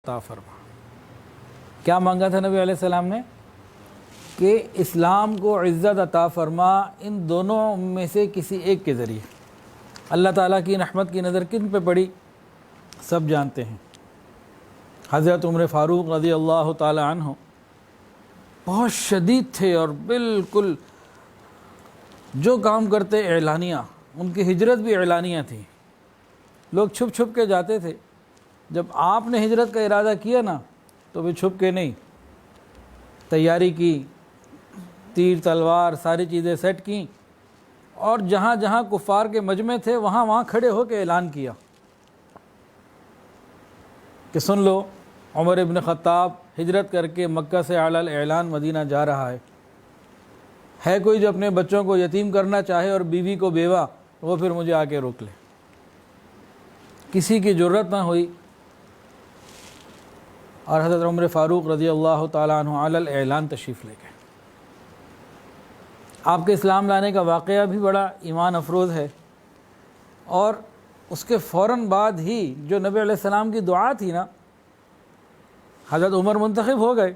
عطا فرما۔ کیا مانگا تھا نبی علیہ السلام نے کہ اسلام کو عزت عطا فرما ان دونوں میں سے کسی ایک کے ذریعے۔ اللہ تعالیٰ کی رحمت کی نظر کن پہ پڑی سب جانتے ہیں۔ حضرت عمر فاروق رضی اللہ تعالی عنہ بہت شدید تھے اور بالکل جو کام کرتے اعلانیہ، ان کی ہجرت بھی اعلانیہ تھی، لوگ چھپ چھپ کے جاتے تھے۔ جب آپ نے ہجرت کا ارادہ کیا نا تو بھی چھپ کے نہیں، تیاری کی، تیر تلوار ساری چیزیں سیٹ کیں اور جہاں جہاں کفار کے مجمع تھے وہاں وہاں کھڑے ہو کے اعلان کیا کہ سن لو، عمر ابن خطاب ہجرت کر کے مکہ سے علی الاعلان مدینہ جا رہا ہے کوئی جو اپنے بچوں کو یتیم کرنا چاہے اور بیوی کو بیوہ، وہ پھر مجھے آ کے روک لے۔ کسی کی جرت نہ ہوئی اور حضرت عمر فاروق رضی اللہ تعالیٰ عنہ علی الاعلان تشریف لے گئے۔ آپ کے اسلام لانے کا واقعہ بھی بڑا ایمان افروز ہے، اور اس کے فوراً بعد ہی جو نبی علیہ السلام کی دعا تھی نا، حضرت عمر منتخب ہو گئے۔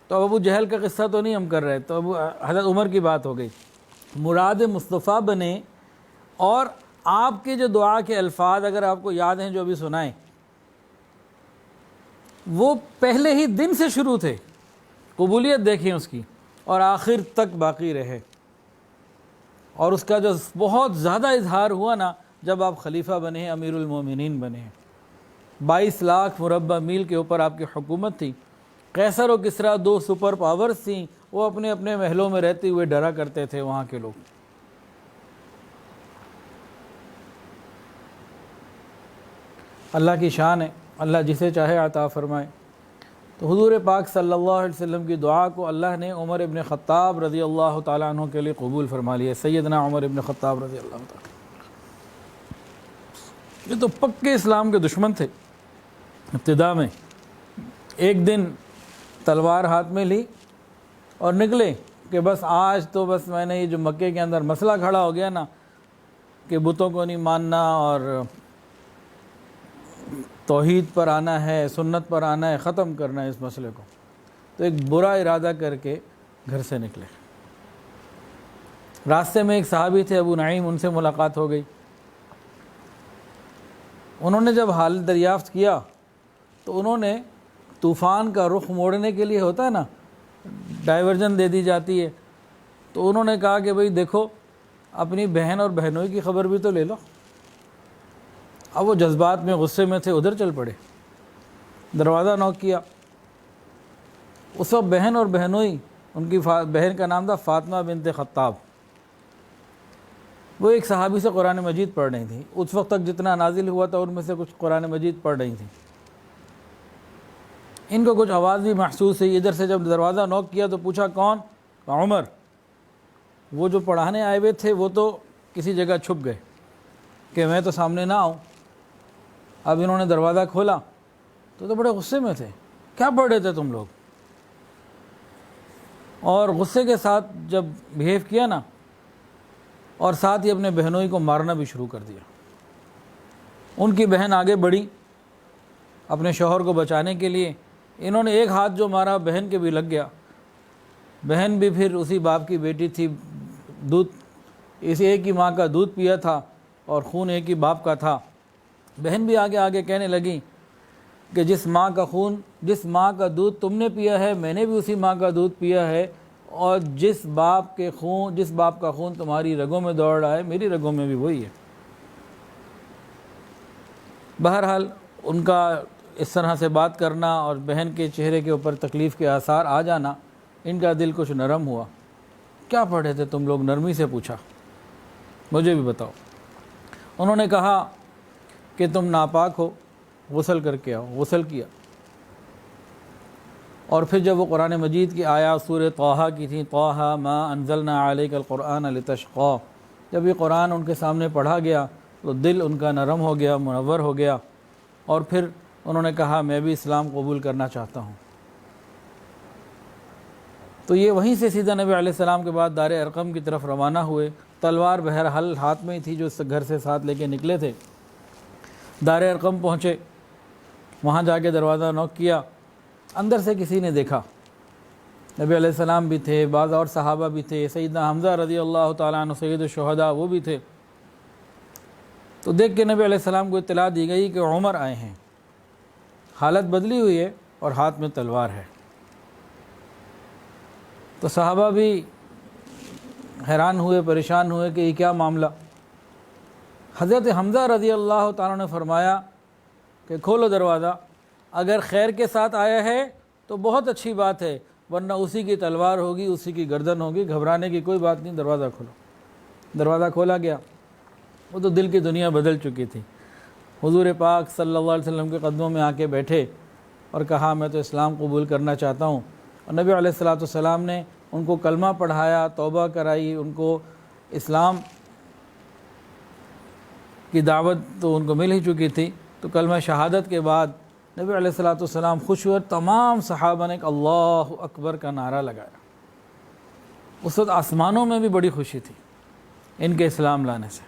تو ابو جہل کا قصہ تو نہیں ہم کر رہے، تو حضرت عمر کی بات ہو گئی، مراد مصطفیٰ بنے، اور آپ کے جو دعا کے الفاظ اگر آپ کو یاد ہیں جو ابھی سنائیں، وہ پہلے ہی دن سے شروع تھے، قبولیت دیکھیں اس کی، اور آخر تک باقی رہے۔ اور اس کا جو بہت زیادہ اظہار ہوا نا جب آپ خلیفہ بنے ہیں، امیر المومنین بنے ہیں۔ 22 لاکھ مربع میل کے اوپر آپ کی حکومت تھی۔ قیصر و کسریٰ 2 سپر پاورز تھیں، وہ اپنے اپنے محلوں میں رہتے ہوئے ڈرا کرتے تھے وہاں کے لوگ۔ اللہ کی شان ہے، اللہ جسے چاہے عطا فرمائے۔ تو حضور پاک صلی اللہ علیہ وسلم کی دعا کو اللہ نے عمر ابن خطاب رضی اللہ تعالیٰ عنہ کے لیے قبول فرما لیا۔ سیدنا عمر ابن خطاب رضی اللہ تعالیٰ، یہ تو پکے اسلام کے دشمن تھے۔ ابتدا میں ایک دن تلوار ہاتھ میں لی اور نکلے کہ بس آج تو بس میں نے یہ جو مکے کے اندر مسئلہ کھڑا ہو گیا نا کہ بتوں کو نہیں ماننا اور توحید پر آنا ہے، سنت پر آنا ہے، ختم کرنا ہے اس مسئلے کو، تو ایک برا ارادہ کر کے گھر سے نکلے۔ راستے میں ایک صحابی تھے ابو نعیم، ان سے ملاقات ہو گئی۔ انہوں نے جب حال دریافت کیا تو انہوں نے طوفان کا رخ موڑنے کے لیے ہوتا ہے نا، ڈائیورژن دے دی جاتی ہے، تو انہوں نے کہا کہ بھئی دیکھو، اپنی بہن اور بہنوئی کی خبر بھی تو لے لو۔ اب وہ جذبات میں غصے میں تھے، ادھر چل پڑے، دروازہ نوک کیا۔ اس وقت بہن اور بہنوئی، ان کی بہن کا نام تھا فاطمہ بنت خطاب، وہ ایک صحابی سے قرآن مجید پڑھ رہی تھی۔ اس وقت تک جتنا نازل ہوا تھا ان میں سے کچھ قرآن مجید پڑھ رہی تھی۔ ان کو کچھ آواز بھی محسوس ہوئی، ادھر سے جب دروازہ نوک کیا تو پوچھا کون؟ عمر۔ وہ جو پڑھانے آئے ہوئے تھے وہ تو کسی جگہ چھپ گئے کہ میں تو سامنے نہ آؤں۔ اب انہوں نے دروازہ کھولا تو بڑے غصے میں تھے، کیا پڑھ رہے تھے تم لوگ؟ اور غصے کے ساتھ جب بہیو کیا نا، اور ساتھ ہی اپنے بہنوئی کو مارنا بھی شروع کر دیا۔ ان کی بہن آگے بڑھی اپنے شوہر کو بچانے کے لیے، انہوں نے ایک ہاتھ جو مارا بہن کے بھی لگ گیا۔ بہن بھی پھر اسی باپ کی بیٹی تھی، دودھ اس ایک ہی ماں کا دودھ پیا تھا اور خون ایک ہی باپ کا تھا۔ بہن بھی آگے آگے کہنے لگی کہ جس ماں کا خون، جس ماں کا دودھ تم نے پیا ہے، میں نے بھی اسی ماں کا دودھ پیا ہے، اور جس باپ کا خون تمہاری رگوں میں دوڑ رہا ہے، میری رگوں میں بھی وہی ہے۔ بہرحال ان کا اس طرح سے بات کرنا اور بہن کے چہرے کے اوپر تکلیف کے آثار آ جانا، ان کا دل کچھ نرم ہوا۔ کیا پڑھے تھے تم لوگ؟ نرمی سے پوچھا، مجھے بھی بتاؤ۔ انہوں نے کہا کہ تم ناپاک ہو، غسل کر کے آؤ۔ غسل کیا، اور پھر جب وہ قرآن مجید کی آیات سورہ طٰہٰ کی تھیں، طٰہٰ ما انزلنا علیک القرآن لتشقیٰ، جب یہ قرآن ان کے سامنے پڑھا گیا تو دل ان کا نرم ہو گیا، منور ہو گیا، اور پھر انہوں نے کہا میں بھی اسلام قبول کرنا چاہتا ہوں۔ تو یہ وہیں سے سیدھا نبی علیہ السلام کے بعد دار ارقم کی طرف روانہ ہوئے۔ تلوار بہرحال ہاتھ میں ہی تھی جو اس گھر سے ساتھ لے کے نکلے تھے۔ دار ارقم پہنچے، وہاں جا کے دروازہ نوک کیا، اندر سے کسی نے دیکھا، نبی علیہ السلام بھی تھے، بعض اور صحابہ بھی تھے، سیدنا حمزہ رضی اللہ تعالیٰ عنہ سید الشہداء وہ بھی تھے۔ تو دیکھ کے نبی علیہ السلام کو اطلاع دی گئی کہ عمر آئے ہیں، حالت بدلی ہوئی ہے اور ہاتھ میں تلوار ہے۔ تو صحابہ بھی حیران ہوئے، پریشان ہوئے کہ یہ کیا معاملہ۔ حضرت حمزہ رضی اللہ تعالیٰ نے فرمایا کہ کھولو دروازہ، اگر خیر کے ساتھ آیا ہے تو بہت اچھی بات ہے، ورنہ اسی کی تلوار ہوگی، اسی کی گردن ہوگی، گھبرانے کی کوئی بات نہیں، دروازہ کھولو۔ دروازہ کھولا گیا، وہ تو دل کی دنیا بدل چکی تھی۔ حضور پاک صلی اللہ علیہ وسلم کے قدموں میں آ کے بیٹھے اور کہا میں تو اسلام قبول کرنا چاہتا ہوں، اور نبی علیہ السلام نے ان کو کلمہ پڑھایا، توبہ کرائی، ان کو اسلام کی دعوت تو ان کو مل ہی چکی تھی۔ تو کلمہ شہادت کے بعد نبی علیہ السلام خوش ہوئے، تمام صحابہ نے ایک اللہ اکبر کا نعرہ لگایا۔ اس وقت آسمانوں میں بھی بڑی خوشی تھی ان کے اسلام لانے سے۔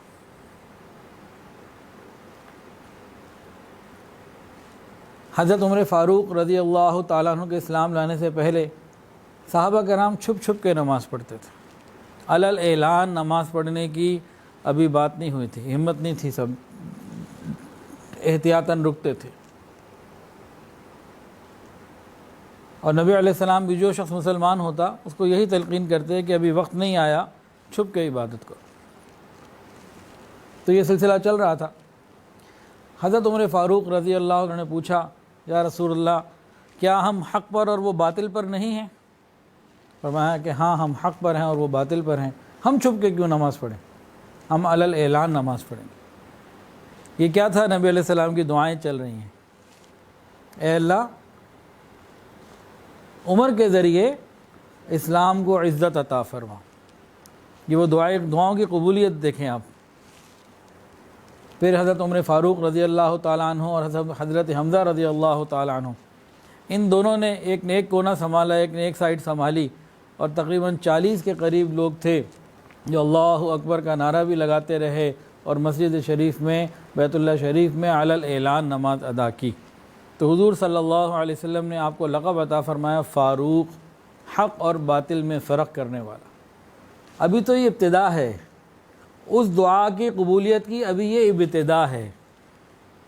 حضرت عمر فاروق رضی اللہ تعالیٰ عنہ کے اسلام لانے سے پہلے صحابہ کرام چھپ چھپ کے نماز پڑھتے تھے، علل اعلان نماز پڑھنے کی ابھی بات نہیں ہوئی تھی، ہمت نہیں تھی، سب احتیاطاً رکتے تھے۔ اور نبی علیہ السلام بھی جو شخص مسلمان ہوتا اس کو یہی تلقین کرتے کہ ابھی وقت نہیں آیا، چھپ کے عبادت کرو۔ تو یہ سلسلہ چل رہا تھا۔ حضرت عمر فاروق رضی اللہ عنہ نے پوچھا یا رسول اللہ، کیا ہم حق پر اور وہ باطل پر نہیں ہیں؟ فرمایا کہ ہاں، ہم حق پر ہیں اور وہ باطل پر ہیں، ہم چھپ کے کیوں نماز پڑھیں، ہم علل اعلان نماز پڑھیں گے۔ یہ کیا تھا؟ نبی علیہ السلام کی دعائیں چل رہی ہیں، اے اللہ عمر کے ذریعے اسلام کو عزت عطا فرما۔ یہ وہ دعاؤں کی قبولیت دیکھیں آپ۔ پھر حضرت عمر فاروق رضی اللہ تعالیٰ عنہ اور حضرت حمزہ رضی اللہ تعالیٰ عنہ، ان دونوں نے ایک نے ایک کونا سنبھالا، ایک نے ایک سائڈ سنبھالی، اور تقریباً 40 کے قریب لوگ تھے جو اللہ اکبر کا نعرہ بھی لگاتے رہے اور مسجد شریف میں، بیت اللہ شریف میں علل اعلان نماز ادا کی۔ تو حضور صلی اللہ علیہ وسلم نے آپ کو لقب عطا فرمایا فاروق، حق اور باطل میں فرق کرنے والا۔ ابھی تو یہ ابتدا ہے اس دعا کی قبولیت کی، ابھی یہ ابتدا ہے،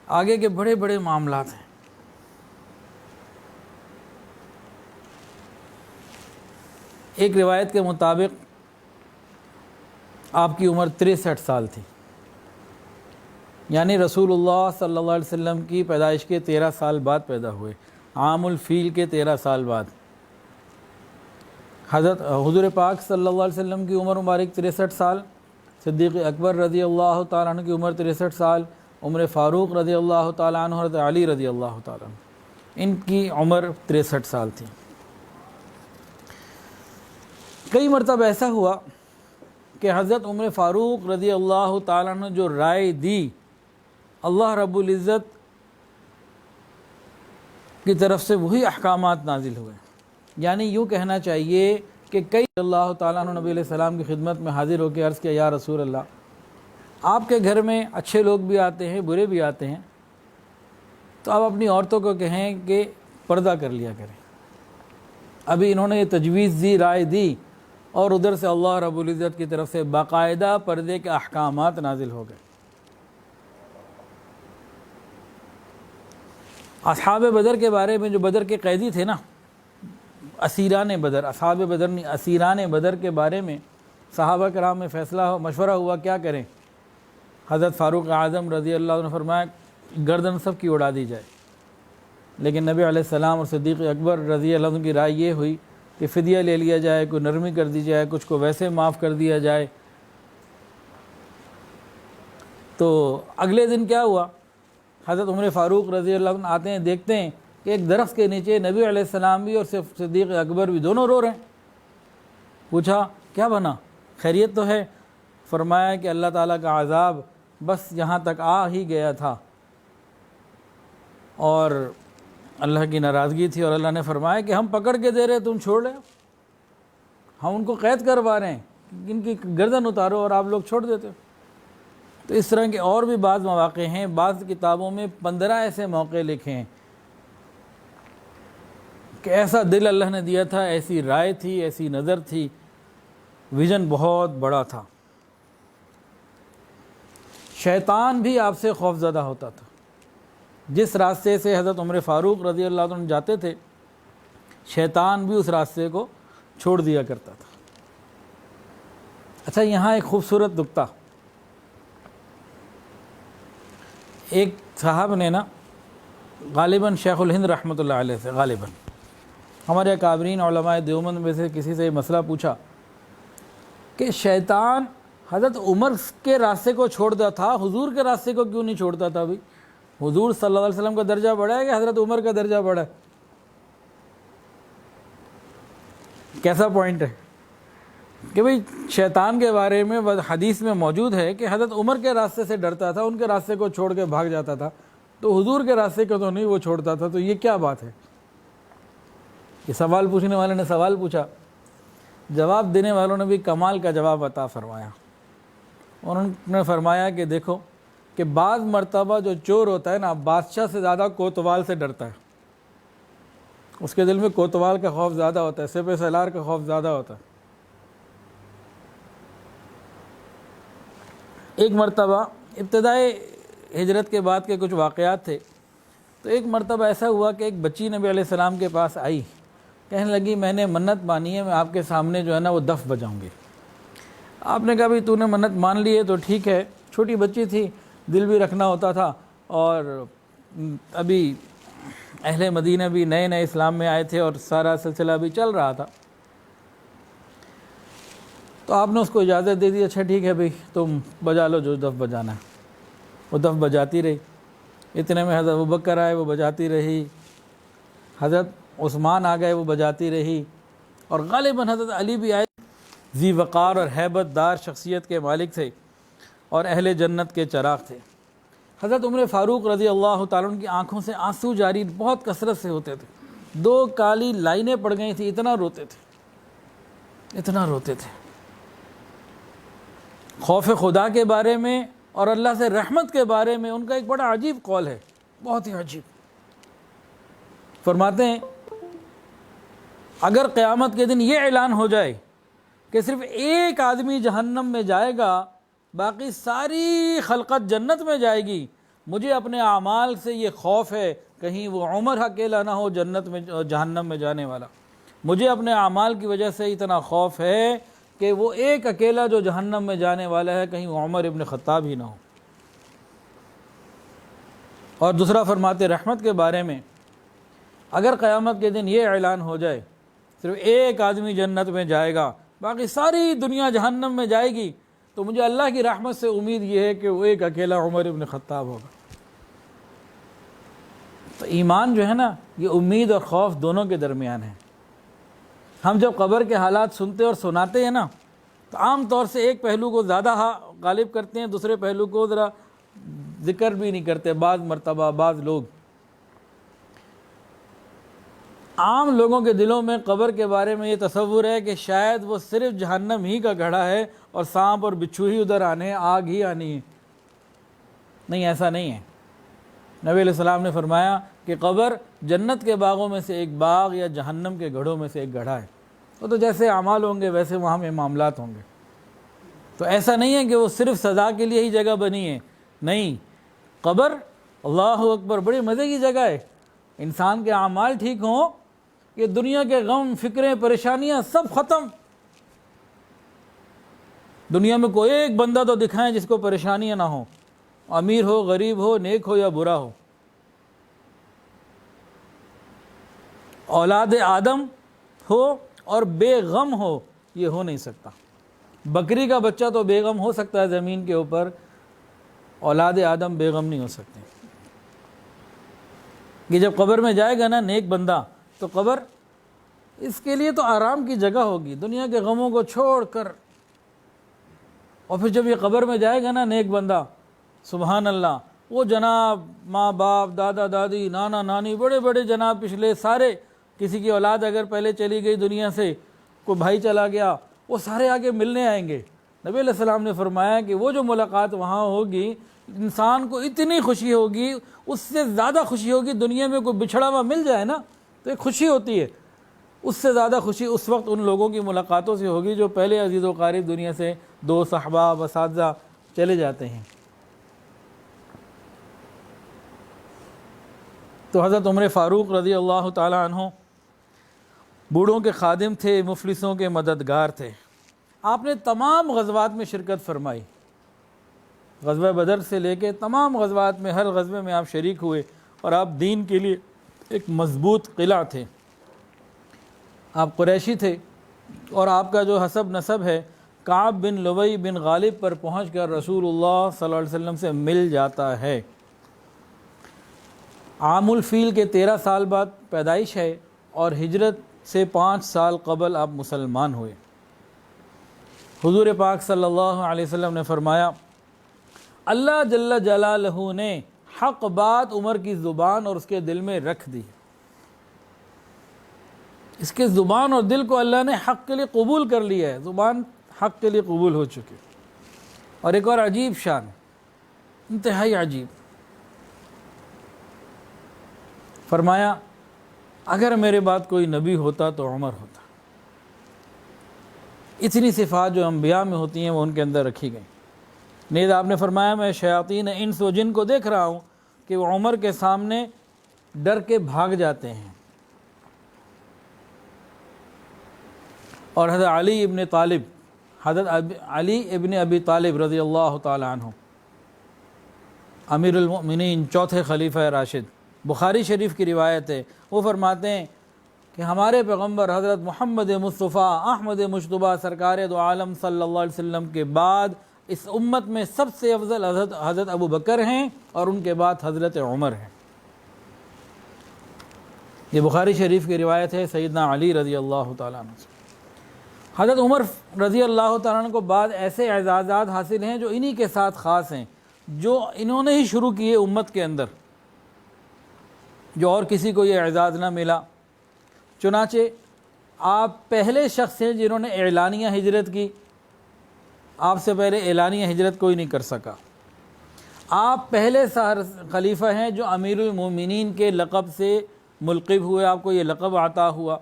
آگے کے بڑے بڑے معاملات ہیں۔ ایک روایت کے مطابق آپ کی عمر 63 سال تھی، یعنی رسول اللہ صلی اللہ علیہ وسلم کی پیدائش کے 13 سال بعد پیدا ہوئے، عام الفیل کے 13 سال بعد۔ حضور پاک صلی اللہ علیہ وسلم کی عمر مبارک 63 سال، صدیق اکبر رضی اللہ تعالیٰ عنہ کی عمر 63 سال، عمر فاروق رضی اللہ تعالیٰ عنہ، حضرت علی رضی اللہ تعالیٰ عنہ، ان کی عمر 63 سال تھی۔ کئی مرتبہ ایسا ہوا کہ حضرت عمر فاروق رضی اللہ تعالیٰ عنہ جو رائے دی، اللہ رب العزت کی طرف سے وہی احکامات نازل ہوئے۔ یعنی یوں کہنا چاہیے کہ کئی اللہ تعالیٰ عنہ نبی علیہ السلام کی خدمت میں حاضر ہو کے عرض کیا، یا رسول اللہ، آپ کے گھر میں اچھے لوگ بھی آتے ہیں، برے بھی آتے ہیں، تو آپ اپنی عورتوں کو کہیں کہ پردہ کر لیا کریں۔ ابھی انہوں نے یہ تجویز دی، رائے دی، اور ادھر سے اللہ رب العزت کی طرف سے باقاعدہ پردے کے احکامات نازل ہو گئے۔ اصحاب بدر کے بارے میں، جو بدر کے قیدی تھے نا، اسیران بدر، اصحاب بدر نہیں، اسیران بدر کے بارے میں صحابہ کرام میں مشورہ ہوا کیا کریں۔ حضرت فاروق اعظم رضی اللہ عنہ نے فرمایا گردن سب کی اڑا دی جائے، لیکن نبی علیہ السلام اور صدیق اکبر رضی اللہ عنہ کی رائے یہ ہوئی کہ فدیہ لے لیا جائے، کوئی نرمی کر دی جائے، کچھ کو ویسے معاف کر دیا جائے۔ تو اگلے دن کیا ہوا، حضرت عمر فاروق رضی اللہ عنہ آتے ہیں، دیکھتے ہیں کہ ایک درخت کے نیچے نبی علیہ السلام بھی اور صدیق اکبر بھی دونوں رو رہے ہیں۔ پوچھا کیا بنا، خیریت تو ہے؟ فرمایا کہ اللہ تعالیٰ کا عذاب بس یہاں تک آ ہی گیا تھا اور اللہ کی ناراضگی تھی، اور اللہ نے فرمایا کہ ہم پکڑ کے دے رہے، تم چھوڑ رہے ہو، ہم ان کو قید کروا رہے ہیں، ان کی گردن اتارو اور آپ لوگ چھوڑ دیتے ہو۔ تو اس طرح کے اور بھی بعض مواقع ہیں، بعض کتابوں میں 15 ایسے موقع لکھے ہیں کہ ایسا دل اللہ نے دیا تھا، ایسی رائے تھی، ایسی نظر تھی، ویژن بہت بڑا تھا۔ شیطان بھی آپ سے خوف زدہ ہوتا تھا۔ جس راستے سے حضرت عمر فاروق رضی اللہ عنہ جاتے تھے، شیطان بھی اس راستے کو چھوڑ دیا کرتا تھا۔ اچھا، یہاں ایک خوبصورت نکتہ، ایک صاحب نے نا غالباً شیخ الہند رحمۃ اللہ علیہ سے، غالباً ہمارے اکابرین علماء دیوبند میں سے کسی سے مسئلہ پوچھا کہ شیطان حضرت عمر کے راستے کو چھوڑتا تھا، حضور کے راستے کو کیوں نہیں چھوڑتا تھا؟ بھی حضور صلی اللہ علیہ وسلم کا درجہ بڑھا ہے کہ حضرت عمر کا درجہ بڑھا ہے؟ کیسا پوائنٹ ہے کہ بھئی شیطان کے بارے میں حدیث میں موجود ہے کہ حضرت عمر کے راستے سے ڈرتا تھا، ان کے راستے کو چھوڑ کے بھاگ جاتا تھا، تو حضور کے راستے کو تو نہیں وہ چھوڑتا تھا، تو یہ کیا بات ہے؟ یہ سوال پوچھنے والے نے سوال پوچھا، جواب دینے والوں نے بھی کمال کا جواب عطا فرمایا۔ انہوں نے فرمایا کہ دیکھو کہ بعض مرتبہ جو چور ہوتا ہے نا، بادشاہ سے زیادہ کوتوال سے ڈرتا ہے، اس کے دل میں کوتوال کا خوف زیادہ ہوتا ہے، سپہ سالار کا خوف زیادہ ہوتا ہے۔ ایک مرتبہ ابتدائی ہجرت کے بعد کے کچھ واقعات تھے، تو ایک مرتبہ ایسا ہوا کہ ایک بچی نبی علیہ السلام کے پاس آئی، کہنے لگی میں نے منت مانی ہے، میں آپ کے سامنے جو ہے نا وہ دف بجاؤں گی۔ آپ نے کہا بھی تو نے منت مان لی ہے تو ٹھیک ہے، چھوٹی بچی تھی، دل بھی رکھنا ہوتا تھا، اور ابھی اہل مدینہ بھی نئے نئے اسلام میں آئے تھے اور سارا سلسلہ بھی چل رہا تھا، تو آپ نے اس کو اجازت دے دی، اچھا ٹھیک ہے بھئی تم بجا لو جو دف بجانا ہے۔ وہ دف بجاتی رہی، اتنے میں حضرت ابوبکر آئے، وہ بجاتی رہی، حضرت عثمان آ گئے، وہ بجاتی رہی، اور غالباً حضرت علی بھی آئے، ذی وقار اور ہیبت دار شخصیت کے مالک تھے اور اہل جنت کے چراغ تھے۔ حضرت عمر فاروق رضی اللہ تعالیٰ عنہ کی آنکھوں سے آنسو جاری بہت کثرت سے ہوتے تھے، 2 کالی لائنیں پڑ گئی تھیں، اتنا روتے تھے، اتنا روتے تھے۔ خوف خدا کے بارے میں اور اللہ سے رحمت کے بارے میں ان کا ایک بڑا عجیب قول ہے، بہت ہی عجیب۔ فرماتے ہیں اگر قیامت کے دن یہ اعلان ہو جائے کہ صرف ایک آدمی جہنم میں جائے گا، باقی ساری خلقت جنت میں جائے گی، مجھے اپنے اعمال سے یہ خوف ہے کہیں وہ عمر اکیلا نہ ہو جنت میں جہنم میں جانے والا، مجھے اپنے اعمال کی وجہ سے اتنا خوف ہے کہ وہ ایک اکیلا جو جہنم میں جانے والا ہے کہیں وہ عمر ابن خطاب ہی نہ ہو۔ اور دوسرا فرماتے رحمت کے بارے میں اگر قیامت کے دن یہ اعلان ہو جائے صرف ایک آدمی جنت میں جائے گا، باقی ساری دنیا جہنم میں جائے گی، تو مجھے اللہ کی رحمت سے امید یہ ہے کہ وہ ایک اکیلا عمر ابن خطاب ہوگا۔ تو ایمان جو ہے نا، یہ امید اور خوف دونوں کے درمیان ہے۔ ہم جب قبر کے حالات سنتے اور سناتے ہیں نا، تو عام طور سے ایک پہلو کو زیادہ غالب کرتے ہیں، دوسرے پہلو کو ذرا ذکر بھی نہیں کرتے۔ بعض مرتبہ بعض لوگ، عام لوگوں کے دلوں میں قبر کے بارے میں یہ تصور ہے کہ شاید وہ صرف جہنم ہی کا گڑھا ہے اور سانپ اور بچھو ہی ادھر آنے ہیں، آگ ہی آنی ہے۔ نہیں، ایسا نہیں ہے۔ نبی علیہ السلام نے فرمایا کہ قبر جنت کے باغوں میں سے ایک باغ یا جہنم کے گڑھوں میں سے ایک گڑھا ہے۔ وہ تو جیسے اعمال ہوں گے ویسے وہاں میں معاملات ہوں گے۔ تو ایسا نہیں ہے کہ وہ صرف سزا کے لیے ہی جگہ بنی ہے، نہیں، قبر اللہ اکبر بڑی مزے کی جگہ ہے۔ انسان کے اعمال ٹھیک ہوں کہ دنیا کے غم، فکریں، پریشانیاں سب ختم۔ دنیا میں کوئی ایک بندہ تو دکھائیں جس کو پریشانیاں نہ ہوں، امیر ہو، غریب ہو، نیک ہو یا برا ہو۔ اولاد آدم ہو اور بے غم ہو، یہ ہو نہیں سکتا۔ بکری کا بچہ تو بے غم ہو سکتا ہے زمین کے اوپر، اولاد آدم بے غم نہیں ہو سکتے۔ کہ جب قبر میں جائے گا نا نیک بندہ، تو قبر اس کے لیے تو آرام کی جگہ ہوگی، دنیا کے غموں کو چھوڑ کر۔ اور پھر جب یہ قبر میں جائے گا نا نیک بندہ، سبحان اللہ، وہ جناب ماں باپ، دادا دادی، نانا نانی، بڑے بڑے جناب پچھلے سارے، کسی کی اولاد اگر پہلے چلی گئی دنیا سے، کوئی بھائی چلا گیا، وہ سارے آگے ملنے آئیں گے۔ نبی علیہ السلام نے فرمایا کہ وہ جو ملاقات وہاں ہوگی، انسان کو اتنی خوشی ہوگی، اس سے زیادہ خوشی ہوگی دنیا میں کوئی بچھڑا ہوا مل جائے نا، تو ایک خوشی ہوتی ہے، اس سے زیادہ خوشی اس وقت ان لوگوں کی ملاقاتوں سے ہوگی جو پہلے عزیز و قریب دنیا سے دوست، احباب، اساتذہ چلے جاتے ہیں۔ تو حضرت عمر فاروق رضی اللہ تعالی عنہ بوڑھوں کے خادم تھے، مفلسوں کے مددگار تھے۔ آپ نے تمام غزوات میں شرکت فرمائی، غزوہ بدر سے لے کے تمام غزوات میں، ہر غزوے میں آپ شریک ہوئے، اور آپ دین کے لیے ایک مضبوط قلعہ تھے۔ آپ قریشی تھے، اور آپ کا جو حسب نسب ہے کعب بن لوی بن غالب پر پہنچ کر رسول اللہ صلی اللہ علیہ وسلم سے مل جاتا ہے۔ عام الفیل کے 13 سال بعد پیدائش ہے، اور ہجرت سے 5 سال قبل آپ مسلمان ہوئے۔ حضور پاک صلی اللہ علیہ وسلم نے فرمایا، اللہ جل جلالہ نے حق بات عمر کی زبان اور اس کے دل میں رکھ دی۔ اس کے زبان اور دل کو اللہ نے حق کے لیے قبول کر لیا ہے، زبان حق کے لیے قبول ہو چکی۔ اور ایک اور عجیب شان، انتہائی عجیب، فرمایا اگر میرے بعد کوئی نبی ہوتا تو عمر ہوتا۔ اتنی صفات جو انبیاء میں ہوتی ہیں وہ ان کے اندر رکھی گئیں۔ نیز آپ نے فرمایا میں شیاطین انس و جن کو دیکھ رہا ہوں کہ وہ عمر کے سامنے ڈر کے بھاگ جاتے ہیں۔ اور حضرت علی ابن طالب، حضرت علی ابن ابی طالب رضی اللہ تعالی عنہ، امیر المؤمنین، چوتھے خلیفہ راشد، بخاری شریف کی روایت ہے، وہ فرماتے ہیں کہ ہمارے پیغمبر حضرت محمد مصطفیٰ احمد مجتبیٰ سرکار دو عالم صلی اللہ علیہ وسلم کے بعد اس امت میں سب سے افضل حضرت ابو بکر ہیں، اور ان کے بعد حضرت عمر ہیں۔ یہ بخاری شریف کی روایت ہے سیدنا علی رضی اللہ تعالیٰ عنہ سے۔ حضرت عمر رضی اللہ تعالیٰ عنہ کو بعد ایسے اعزازات حاصل ہیں جو انہی کے ساتھ خاص ہیں، جو انہوں نے ہی شروع کیے امت کے اندر، جو اور کسی کو یہ اعزاز نہ ملا۔ چنانچہ آپ پہلے شخص ہیں جنہوں نے اعلانیہ ہجرت کی، آپ سے پہلے اعلانیہ ہجرت کوئی نہیں کر سکا۔ آپ پہلے خلیفہ ہیں جو امیر المومنین کے لقب سے ملقب ہوئے، آپ کو یہ لقب عطا ہوا۔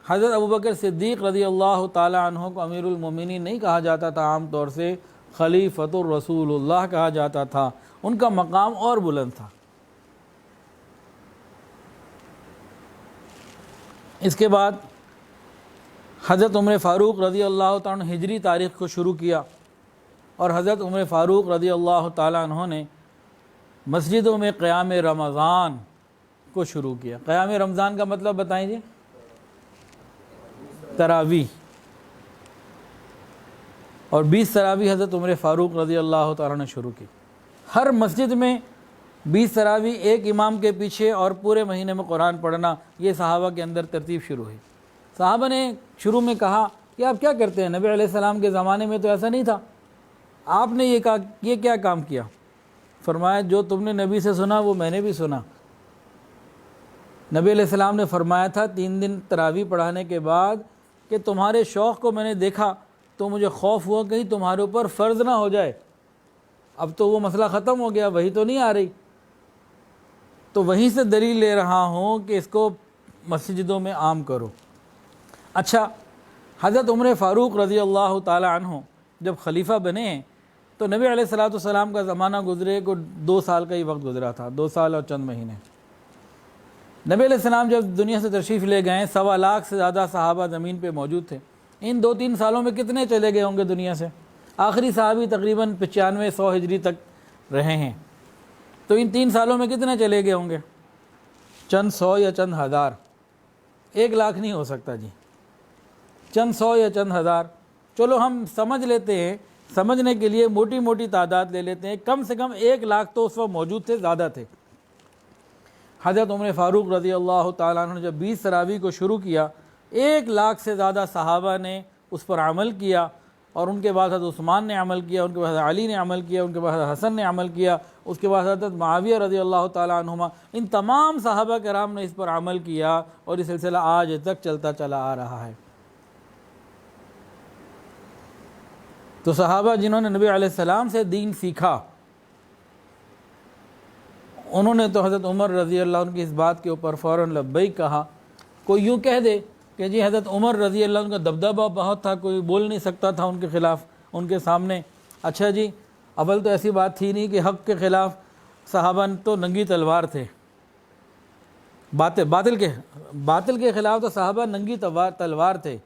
حضرت ابوبکر صدیق رضی اللہ تعالی عنہ کو امیر المومنین نہیں کہا جاتا تھا، عام طور سے خلیفۃ الرسول اللہ کہا جاتا تھا، ان کا مقام اور بلند تھا۔ اس کے بعد حضرت عمر فاروق رضی اللہ تعالیٰ عنہ ہجری تاریخ کو شروع کیا، اور حضرت عمر فاروق رضی اللہ تعالیٰ عنہ نے مسجدوں میں قیام رمضان کو شروع کیا۔ قیام رمضان کا مطلب بتائیں جی؟ تراویح، اور 20 تراویح حضرت عمر فاروق رضی اللہ تعالیٰ نے شروع کی۔ ہر مسجد میں 20 تراویح ایک امام کے پیچھے، اور پورے مہینے میں قرآن پڑھنا، یہ صحابہ کے اندر ترتیب شروع ہوئی۔ صحابہ نے شروع میں کہا کہ آپ کیا کرتے ہیں، نبی علیہ السلام کے زمانے میں تو ایسا نہیں تھا، آپ نے یہ کہا یہ کیا کام کیا؟ فرمایا جو تم نے نبی سے سنا وہ میں نے بھی سنا۔ نبی علیہ السلام نے فرمایا تھا 3 دن تراویح پڑھانے کے بعد کہ تمہارے شوق کو میں نے دیکھا تو مجھے خوف ہوا کہیں تمہارے اوپر فرض نہ ہو جائے۔ اب تو وہ مسئلہ ختم ہو گیا، وہی تو نہیں آ رہی، تو وہیں سے دلیل لے رہا ہوں کہ اس کو مسجدوں میں عام کرو۔ اچھا، حضرت عمر فاروق رضی اللہ تعالی عنہ جب خلیفہ بنے ہیں تو نبی علیہ السلام کا زمانہ گزرے کو 2 سال کا ہی وقت گزرا تھا، 2 سال اور چند مہینے۔ نبی علیہ السلام جب دنیا سے تشریف لے گئے، 1.25 لاکھ سے زیادہ صحابہ زمین پہ موجود تھے۔ ان 2-3 سالوں میں کتنے چلے گئے ہوں گے دنیا سے؟ آخری صحابی تقریباً 95-100 ہجری تک رہے ہیں، تو ان 3 سالوں میں کتنے چلے گئے ہوں گے؟ چند سو یا چند ہزار، 1 لاکھ نہیں ہو سکتا جی، چند سو یا چند ہزار۔ چلو ہم سمجھ لیتے ہیں، سمجھنے کے لیے موٹی موٹی تعداد لے لیتے ہیں، کم سے کم 1 لاکھ تو اس وقت موجود تھے، زیادہ تھے۔ حضرت عمر فاروق رضی اللہ تعالیٰ عنہ نے جب 20 تراویح کو شروع کیا، 1 لاکھ سے زیادہ صحابہ نے اس پر عمل کیا، اور ان کے بعد حضرت عثمان نے عمل کیا، ان کے بعد حضرت علی نے عمل کیا، ان کے بعد حضرت حسن نے عمل کیا، اس کے بعد حضرت معاویہ رضی اللہ تعالیٰ عنہما، ان تمام صحابہ کرام نے اس پر عمل کیا، اور یہ سلسلہ آج تک چلتا چلا آ رہا ہے۔ تو صحابہ جنہوں نے نبی علیہ السلام سے دین سیکھا، انہوں نے تو حضرت عمر رضی اللہ عنہ کی اس بات کے اوپر فوراً لبیک کہا۔ کوئی یوں کہہ دے کہ جی حضرت عمر رضی اللہ عنہ کا دبدبہ بہت تھا، کوئی بول نہیں سکتا تھا ان کے خلاف، ان کے سامنے۔ اچھا جی، اول تو ایسی بات تھی نہیں کہ حق کے خلاف صحابہ تو ننگی تلوار تھے، باطل کے خلاف تو صحابہ ننگی تلوار تھے،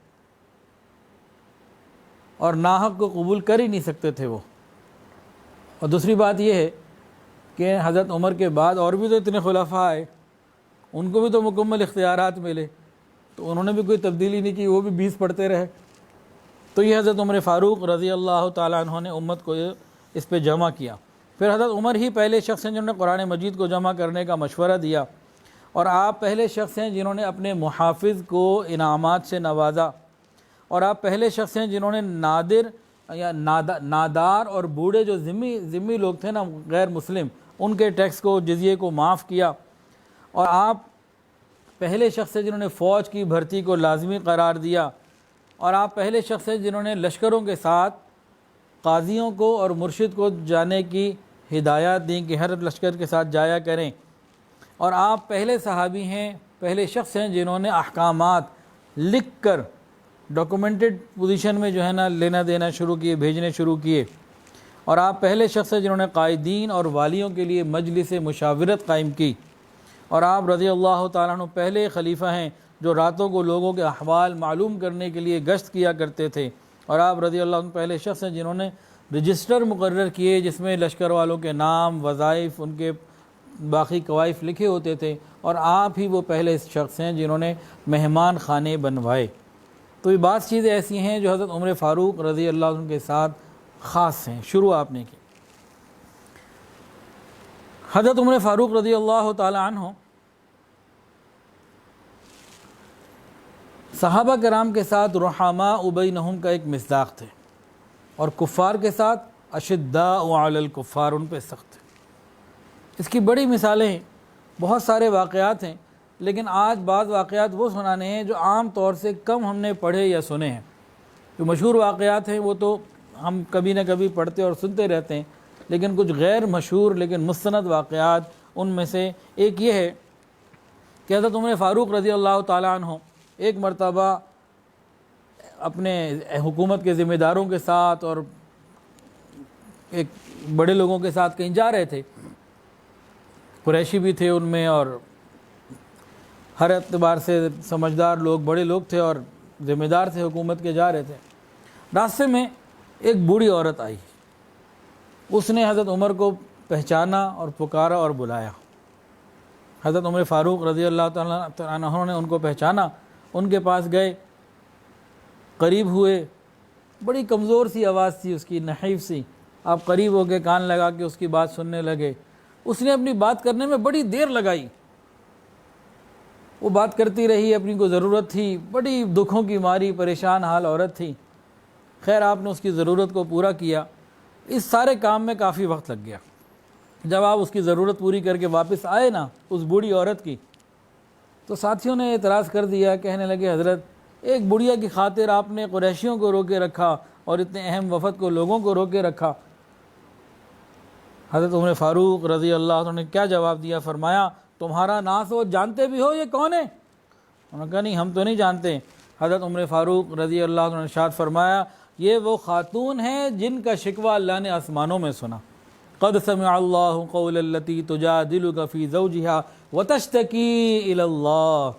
اور ناحق کو قبول کر ہی نہیں سکتے تھے وہ۔ اور دوسری بات یہ ہے کہ حضرت عمر کے بعد اور بھی تو اتنے خلفاء آئے، ان کو بھی تو مکمل اختیارات ملے، تو انہوں نے بھی کوئی تبدیلی نہیں کی، وہ بھی 20 پڑھتے رہے۔ تو یہ حضرت عمر فاروق رضی اللہ تعالیٰ عنہ نے امت کو اس پہ جمع کیا۔ پھر حضرت عمر ہی پہلے شخص ہیں جنہوں نے قرآن مجید کو جمع کرنے کا مشورہ دیا، اور آپ پہلے شخص ہیں جنہوں نے اپنے محافظ کو انعامات سے نوازا، اور آپ پہلے شخص ہیں جنہوں نے نادار اور بوڑھے جو ذمی لوگ تھے نا، غیر مسلم، ان کے ٹیکس کو، جزیے کو معاف کیا، اور آپ پہلے شخص ہیں جنہوں نے فوج کی بھرتی کو لازمی قرار دیا، اور آپ پہلے شخص ہیں جنہوں نے لشکروں کے ساتھ قاضیوں کو اور مرشد کو جانے کی ہدایات دیں کہ ہر لشکر کے ساتھ جایا کریں، اور آپ پہلے صحابی ہیں، پہلے شخص ہیں جنہوں نے احکامات لکھ کر ڈاکومنٹڈ پوزیشن میں جو ہے نا لینا دینا شروع کیے، بھیجنے شروع کیے، اور آپ پہلے شخص ہیں جنہوں نے قائدین اور والیوں کے لیے مجلس مشاورت قائم کی، اور آپ رضی اللہ تعالیٰ عنہ پہلے خلیفہ ہیں جو راتوں کو لوگوں کے احوال معلوم کرنے کے لیے گشت کیا کرتے تھے، اور آپ رضی اللہ عنہ پہلے شخص ہیں جنہوں نے رجسٹر مقرر کیے جس میں لشکر والوں کے نام، وظائف، ان کے باقی قوائف لکھے ہوتے تھے، اور آپ ہی وہ پہلے شخص ہیں جنہوں نے مہمان خانے بنوائے۔ تو یہ بعض چیزیں ایسی ہیں جو حضرت عمر فاروق رضی اللہ عنہ کے ساتھ خاص ہیں، شروع آپ نے کی۔ حضرت عمر فاروق رضی اللہ تعالی عنہ صحابہ کرام کے ساتھ رحماء بینہم کا ایک مصداق تھے، اور کفار کے ساتھ اشداء علی الکفار، ان پہ سخت تھے۔ اس کی بڑی مثالیں ہیں، بہت سارے واقعات ہیں، لیکن آج بعض واقعات وہ سنانے ہیں جو عام طور سے کم ہم نے پڑھے یا سنے ہیں۔ جو مشہور واقعات ہیں وہ تو ہم کبھی نہ کبھی پڑھتے اور سنتے رہتے ہیں، لیکن کچھ غیر مشہور لیکن مستند واقعات، ان میں سے ایک یہ ہے کہ حضرت عمر فاروق رضی اللہ تعالیٰ عنہ ایک مرتبہ اپنے حکومت کے ذمہ داروں کے ساتھ اور ایک بڑے لوگوں کے ساتھ کہیں جا رہے تھے، قریشی بھی تھے ان میں، اور ہر اعتبار سے سمجھدار لوگ، بڑے لوگ تھے اور ذمہ دار تھے حکومت کے، جا رہے تھے۔ راستے میں ایک بوڑھی عورت آئی، اس نے حضرت عمر کو پہچانا اور پکارا اور بلایا۔ حضرت عمر فاروق رضی اللہ تعالیٰ عنہ نے ان کو پہچانا، ان کے پاس گئے، قریب ہوئے، بڑی کمزور سی آواز تھی اس کی، نحیف سی، آپ قریب ہو کے کان لگا کے اس کی بات سننے لگے۔ اس نے اپنی بات کرنے میں بڑی دیر لگائی، وہ بات کرتی رہی، اپنی کو ضرورت تھی، بڑی دکھوں کی ماری پریشان حال عورت تھی۔ خیر آپ نے اس کی ضرورت کو پورا کیا۔ اس سارے کام میں کافی وقت لگ گیا۔ جب آپ اس کی ضرورت پوری کر کے واپس آئے نا اس بوڑھی عورت کی، تو ساتھیوں نے اعتراض کر دیا، کہنے لگے حضرت ایک بڑھیا کی خاطر آپ نے قریشیوں کو روکے رکھا اور اتنے اہم وفد کو، لوگوں کو روکے رکھا۔ حضرت عمر فاروق رضی اللہ عنہ نے کیا جواب دیا؟ فرمایا تمہارا ناس ہو، جانتے بھی ہو یہ کون ہے؟ انہوں نے کہا نہیں ہم تو نہیں جانتے۔ حضرت عمر فاروق رضی اللہ عنہ نے ارشاد فرمایا یہ وہ خاتون ہیں جن کا شکوہ اللہ نے آسمانوں میں سنا۔ قد سمع اللہ قول التی تجادلک فی زوجہا وتشتکی الی اللہ۔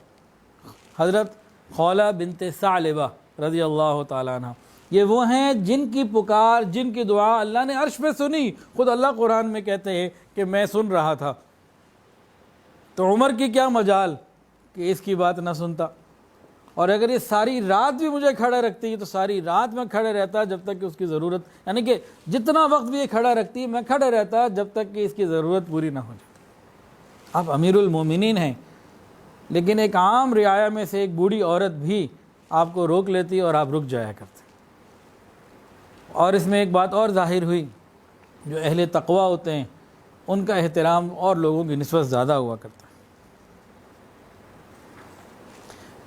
حضرت خولہ بنت ثعلبہ رضی اللہ تعالیٰ عنہ، یہ وہ ہیں جن کی پکار، جن کی دعا اللہ نے عرش پہ سنی۔ خود اللہ قرآن میں کہتے ہیں کہ میں سن رہا تھا، تو عمر کی کیا مجال کہ اس کی بات نہ سنتا۔ اور اگر یہ ساری رات بھی مجھے کھڑا رکھتی تو ساری رات میں کھڑے رہتا جب تک کہ اس کی ضرورت، یعنی کہ جتنا وقت بھی یہ کھڑا رکھتی میں کھڑے رہتا جب تک کہ اس کی ضرورت پوری نہ ہو جاتی۔ آپ امیر المومنین ہیں، لیکن ایک عام رعایا میں سے ایک بوڑھی عورت بھی آپ کو روک لیتی اور آپ رک جایا کرتے۔ اور اس میں ایک بات اور ظاہر ہوئی، جو اہل تقوی ہوتے ہیں ان کا احترام اور لوگوں کی نسبت زیادہ ہوا کرتا ہے۔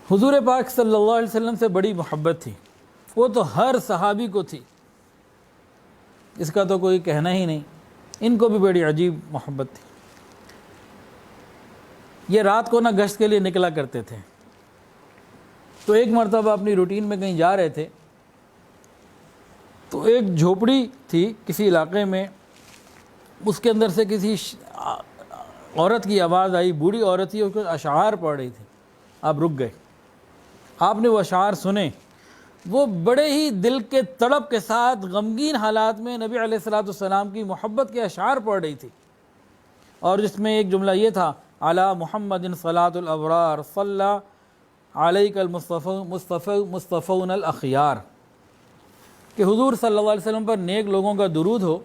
حضور پاک صلی اللہ علیہ وسلم سے بڑی محبت تھی، وہ تو ہر صحابی کو تھی، اس کا تو کوئی کہنا ہی نہیں۔ ان کو بھی بڑی عجیب محبت تھی۔ یہ رات کو نہ گشت کے لیے نکلا کرتے تھے. تو ایک مرتبہ اپنی روٹین میں کہیں جا رہے تھے, تو ایک جھوپڑی تھی کسی علاقے میں, اس کے اندر سے کسی عورت کی آواز آئی, بوڑھی عورت تھی, اس کو اشعار پڑھ رہی تھی. آپ رک گئے, آپ نے وہ اشعار سنے. وہ بڑے ہی دل کے تڑپ کے ساتھ غمگین حالات میں نبی علیہ الصلوۃ والسلام کی محبت کے اشعار پڑھ رہی تھی, اور جس میں ایک جملہ یہ تھا, علی محمد صلاۃ الابرار صلی علیک المصطفون الاخیار, کہ حضور صلی اللہ علیہ وسلم پر نیک لوگوں کا درود ہو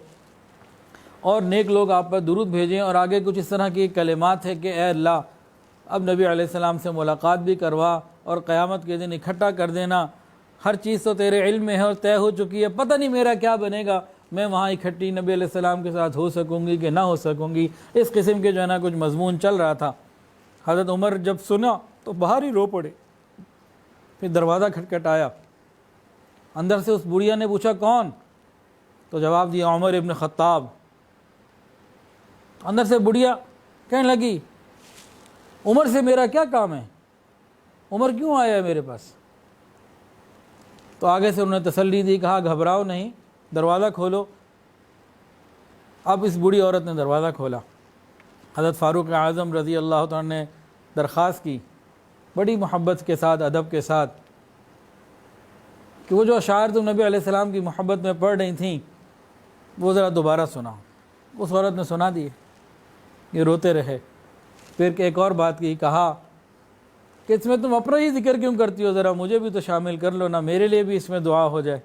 اور نیک لوگ آپ پر درود بھیجیں. اور آگے کچھ اس طرح کی کلمات ہے کہ اے اللہ اب نبی علیہ السلام سے ملاقات بھی کروا اور قیامت کے دن اکٹھا کر دینا. ہر چیز تو تیرے علم میں ہے اور طے ہو چکی ہے, پتہ نہیں میرا کیا بنے گا, میں وہاں اکٹھی نبی علیہ السلام کے ساتھ ہو سکوں گی کہ نہ ہو سکوں گی. اس قسم کے جو ہے نا کچھ مضمون چل رہا تھا. حضرت عمر جب سنا تو باہر ہی رو پڑے. پھر دروازہ کھٹکھٹایا, اندر سے اس بڑھیا نے پوچھا کون؟ تو جواب دیا عمر ابن خطاب. اندر سے بڑھیا کہنے لگی عمر سے میرا کیا کام ہے, عمر کیوں آیا ہے میرے پاس؟ تو آگے سے انہوں نے تسلی دی, کہا گھبراؤ نہیں, دروازہ کھولو. اب اس بوڑھی عورت نے دروازہ کھولا. حضرت فاروق اعظم رضی اللہ تعالیٰ نے درخواست کی بڑی محبت کے ساتھ, ادب کے ساتھ, کہ وہ جو اشعار تم نبی علیہ السلام کی محبت میں پڑھ رہی تھیں وہ ذرا دوبارہ سنا. اس عورت نے سنا دیے. یہ روتے رہے. پھر ایک اور بات کی, کہا کہ اس میں تم اپنا ہی ذکر کیوں کرتی ہو, ذرا مجھے بھی تو شامل کر لو نا, میرے لیے بھی اس میں دعا ہو جائے.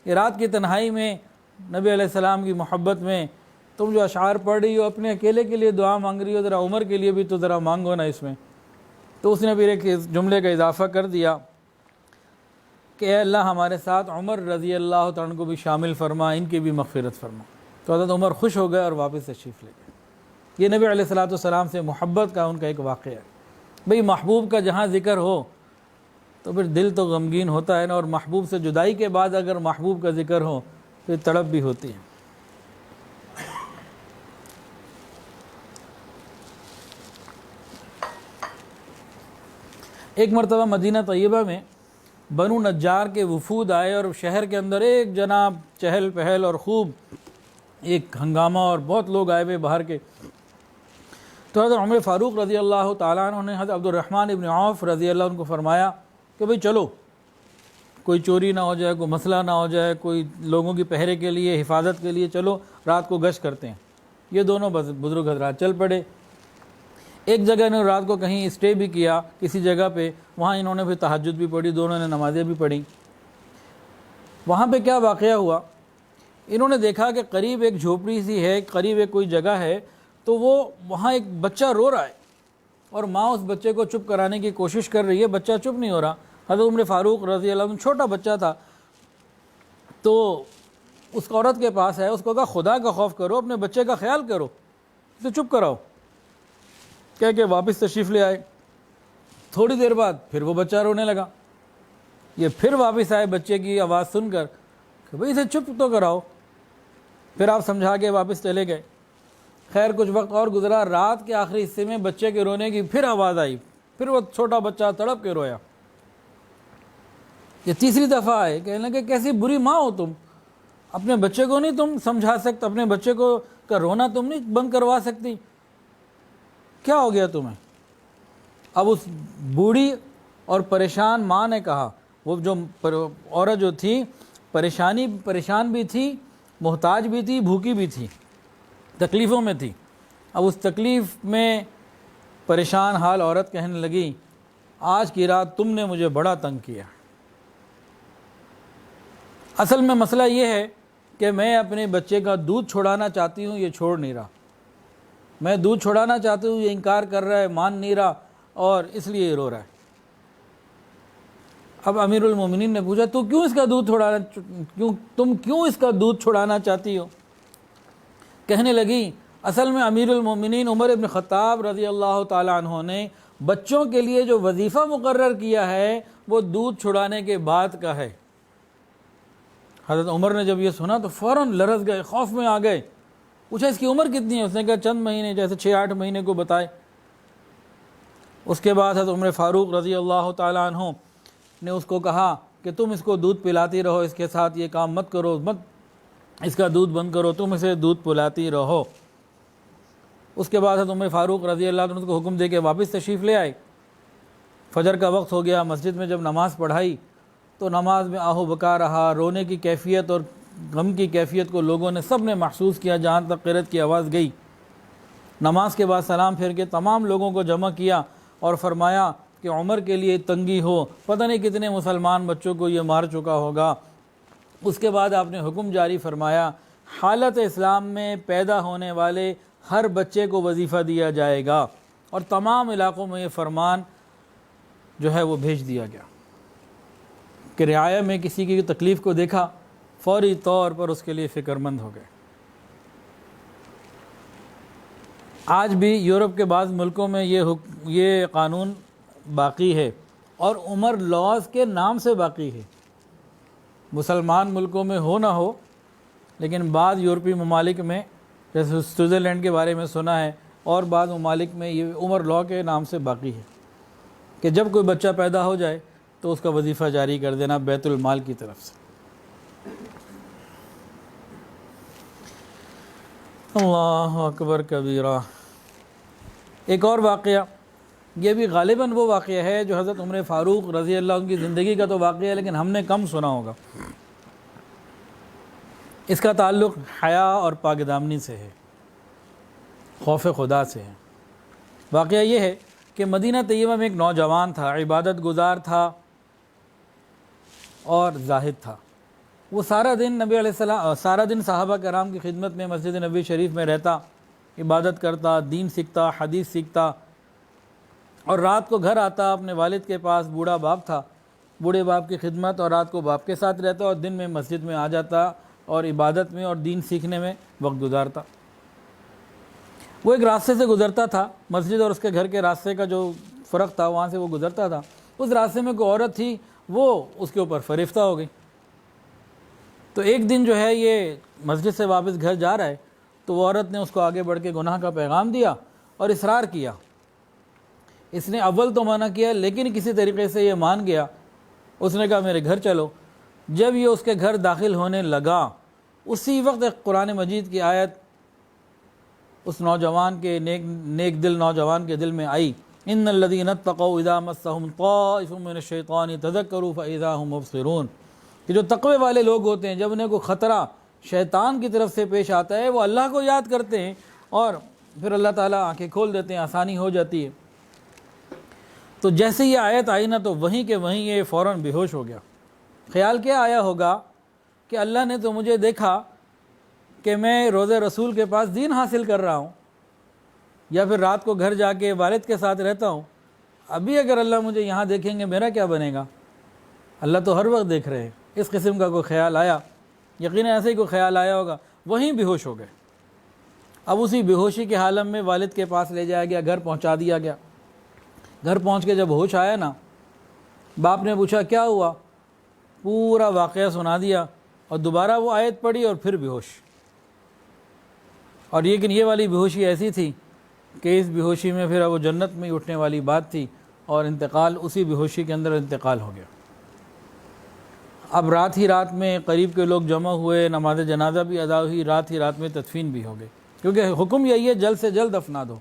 یہ رات کی تنہائی میں نبی علیہ السلام کی محبت میں تم جو اشعار پڑھ رہی ہو, اپنے اکیلے کے لیے دعا مانگ رہی ہو, ذرا عمر کے لیے بھی تو ذرا مانگو نا اس میں. تو اس نے پھر ایک جملے کا اضافہ کر دیا کہ اے اللہ ہمارے ساتھ عمر رضی اللہ تعالیٰ کو بھی شامل فرما, ان کی بھی مغفرت فرما. تو حضرت عمر خوش ہو گئے اور واپس تشریف لے گئے. یہ نبی علیہ الصلوۃ والسلام سے محبت کا ان کا ایک واقعہ ہے. بھئی محبوب کا جہاں ذکر ہو تو پھر دل تو غمگین ہوتا ہے نا, اور محبوب سے جدائی کے بعد اگر محبوب کا ذکر ہو پھر تڑپ بھی ہوتی ہے. ایک مرتبہ مدینہ طیبہ میں بنو نجار کے وفود آئے, اور شہر کے اندر ایک جناب چہل پہل اور خوب ایک ہنگامہ, اور بہت لوگ آئے ہوئے باہر کے. تو حضرت عمر فاروق رضی اللہ تعالیٰ عنہ نے حضرت عبد الرحمن ابن عوف رضی اللہ عنہ کو فرمایا کہ بھئی چلو, کوئی چوری نہ ہو جائے, کوئی مسئلہ نہ ہو جائے, کوئی لوگوں کی پہرے کے لیے, حفاظت کے لیے, چلو رات کو گشت کرتے ہیں. یہ دونوں بزرگ حضرات چل پڑے. ایک جگہ انہوں نے رات کو کہیں اسٹے بھی کیا کسی جگہ پہ, وہاں انہوں نے پھر تہجد بھی پڑھی, دونوں نے نمازیں بھی پڑھیں. وہاں پہ کیا واقعہ ہوا, انہوں نے دیکھا کہ قریب ایک جھوپڑی سی ہے, قریب ایک کوئی جگہ ہے, تو وہ وہاں ایک بچہ رو رہا ہے اور ماں اس بچے کو چپ کرانے کی کوشش کر رہی ہے, بچہ چپ نہیں ہو رہا. حضرت عمر فاروق رضی اللہ عنہ, چھوٹا بچہ تھا, تو اس عورت کے پاس ہے, اس کو کہا خدا کا خوف کرو, اپنے بچے کا خیال کرو, اسے چپ کراؤ. کہہ کے واپس تشریف لے آئے. تھوڑی دیر بعد پھر وہ بچہ رونے لگا. یہ پھر واپس آئے بچے کی آواز سن کر کہ بھئی اسے چپ تو کراؤ. پھر آپ سمجھا کے واپس چلے گئے. خیر کچھ وقت اور گزرا, رات کے آخری حصے میں بچے کے رونے کی پھر آواز آئی, پھر وہ چھوٹا بچہ تڑپ کے رویا. یہ تیسری دفعہ آئے, کہنے لگے کیسی بری ماں ہو تم, اپنے بچے کو نہیں تم سمجھا سکتے, اپنے بچے کو کا رونا تم نہیں بند کروا سکتی, کیا ہو گیا تمہیں؟ اب اس بوڑھی اور پریشان ماں نے کہا, وہ جو عورت جو تھی پریشان بھی تھی, محتاج بھی تھی, بھوکی بھی تھی, تکلیفوں میں تھی. اب اس تکلیف میں پریشان حال عورت کہنے لگی آج کی رات تم نے مجھے بڑا تنگ کیا. اصل میں مسئلہ یہ ہے کہ میں اپنے بچے کا دودھ چھڑانا چاہتی ہوں, یہ چھوڑ نہیں رہا. میں دودھ چھڑانا چاہتی ہوں, یہ انکار کر رہا ہے, مان نہیں رہا, اور اس لیے یہ رو رہا ہے. اب امیر المومنین نے پوچھا تم کیوں اس کا دودھ چھڑانا چاہتی ہو؟ کہنے لگی اصل میں امیر المومنین عمر ابن خطاب رضی اللہ تعالیٰ عنہ نے بچوں کے لیے جو وظیفہ مقرر کیا ہے وہ دودھ چھڑانے کے بعد کا ہے. حضرت عمر نے جب یہ سنا تو فوراً لرز گئے, خوف میں آ گئے. پوچھا اس کی عمر کتنی ہے؟ اس نے کہا چند مہینے, جیسے 6-8 مہینے کو بتائے. اس کے بعد حضرت عمر فاروق رضی اللہ تعالیٰ عنہ نے اس کو کہا کہ تم اس کو دودھ پلاتی رہو، اس کے ساتھ یہ کام مت کرو، مت اس کا دودھ بند کرو، تم اسے دودھ پلاتی رہو۔ اس کے بعد حضرت عمر فاروق رضی اللہ عنہ کو حکم دے کے واپس تشریف لے آئے۔ فجر کا وقت ہو گیا، مسجد میں جب نماز پڑھائی تو نماز میں آہو بکا رہا، رونے کی کیفیت اور غم کی کیفیت کو لوگوں نے سب نے محسوس کیا، جہاں تک قرأت کی آواز گئی۔ نماز کے بعد سلام پھیر کے تمام لوگوں کو جمع کیا اور فرمایا کہ عمر کے لیے تنگی ہو، پتہ نہیں کتنے مسلمان بچوں کو یہ مار چکا ہوگا۔ اس کے بعد آپ نے حکم جاری فرمایا حالت اسلام میں پیدا ہونے والے ہر بچے کو وظیفہ دیا جائے گا، اور تمام علاقوں میں یہ فرمان جو ہے وہ بھیج دیا گیا کہ رعایا میں کسی کی تکلیف کو دیکھا فوری طور پر اس کے لیے فکر مند ہو گئے۔ آج بھی یورپ کے بعض ملکوں میں یہ قانون باقی ہے اور عمر لاز کے نام سے باقی ہے۔ مسلمان ملکوں میں ہو نہ ہو، لیکن بعض یورپی ممالک میں، جیسے سوئٹزرلینڈ کے بارے میں سنا ہے، اور بعض ممالک میں یہ عمر لا کے نام سے باقی ہے کہ جب کوئی بچہ پیدا ہو جائے تو اس کا وظیفہ جاری کر دینا بیت المال کی طرف سے۔ اللہ اکبر کبیرہ۔ ایک اور واقعہ، یہ بھی غالباً وہ واقعہ ہے جو حضرت عمر فاروق رضی اللہ عنہ کی زندگی کا تو واقعہ ہے، لیکن ہم نے کم سنا ہوگا۔ اس کا تعلق حیا اور پاک دامنی سے ہے، خوف خدا سے ہے۔ واقعہ یہ ہے کہ مدینہ طیبہ میں ایک نوجوان تھا، عبادت گزار تھا اور زاہد تھا۔ وہ سارا دن صحابہ کرام کی خدمت میں مسجد نبوی شریف میں رہتا، عبادت کرتا، دین سیکھتا، حدیث سیکھتا، اور رات کو گھر آتا اپنے والد کے پاس۔ بوڑھا باپ تھا، بوڑھے باپ کی خدمت، اور رات کو باپ کے ساتھ رہتا اور دن میں مسجد میں آ جاتا اور عبادت میں اور دین سیکھنے میں وقت گزارتا۔ وہ ایک راستے سے گزرتا تھا، مسجد اور اس کے گھر کے راستے کا جو فرق تھا وہاں سے وہ گزرتا تھا۔ اس راستے میں کوئی عورت تھی، وہ اس کے اوپر فریفتہ ہو گئی۔ تو ایک دن جو ہے یہ مسجد سے واپس گھر جا رہا ہے تو وہ عورت نے اس کو آگے بڑھ کے گناہ کا پیغام دیا اور اصرار کیا۔ اس نے اول تو منع کیا، لیکن کسی طریقے سے یہ مان گیا۔ اس نے کہا میرے گھر چلو۔ جب یہ اس کے گھر داخل ہونے لگا، اسی وقت ایک قرآن مجید کی آیت اس نوجوان کے نیک دل نوجوان کے دل میں آئی، ان الذین اتقوا اذا مسهم طائف من الشیطان تذکروا فاذا هم مبصرون، کہ جو تقوی والے لوگ ہوتے ہیں جب انہیں کوئی خطرہ شیطان کی طرف سے پیش آتا ہے وہ اللہ کو یاد کرتے ہیں اور پھر اللہ تعالیٰ آنکھیں کھول دیتے ہیں، آسانی ہو جاتی ہے۔ تو جیسے یہ آیت آئی نا تو وہیں کے وہیں یہ فوراً بے ہوش ہو گیا۔ خیال کیا آیا ہوگا کہ اللہ نے تو مجھے دیکھا کہ میں روضہ رسول کے پاس دین حاصل کر رہا ہوں، یا پھر رات کو گھر جا کے والد کے ساتھ رہتا ہوں، ابھی اگر اللہ مجھے یہاں دیکھیں گے میرا کیا بنے گا؟ اللہ تو ہر وقت دیکھ رہے ہیں۔ اس قسم کا کوئی خیال آیا، یقیناً ایسے ہی کوئی خیال آیا ہوگا، وہیں بے ہوش ہو گئے۔ اب اسی بے ہوشی کے حالت میں والد کے پاس لے جایا گیا، گھر پہنچا دیا گیا۔ گھر پہنچ کے جب ہوش آیا نا، باپ نے پوچھا کیا ہوا، پورا واقعہ سنا دیا اور دوبارہ وہ آیت پڑھی اور پھر بے ہوش۔ اور لیکن یہ والی بے ہوشی ایسی تھی کہ اس بے ہوشی میں پھر وہ جنت میں اٹھنے والی بات تھی، اور انتقال اسی بے ہوشی کے اندر انتقال ہو گیا۔ اب رات ہی رات میں قریب کے لوگ جمع ہوئے، نماز جنازہ بھی ادا ہوئی، رات ہی رات میں تدفین بھی ہو گئی، کیونکہ حکم یہی ہے جلد سے جلد دفنا دو۔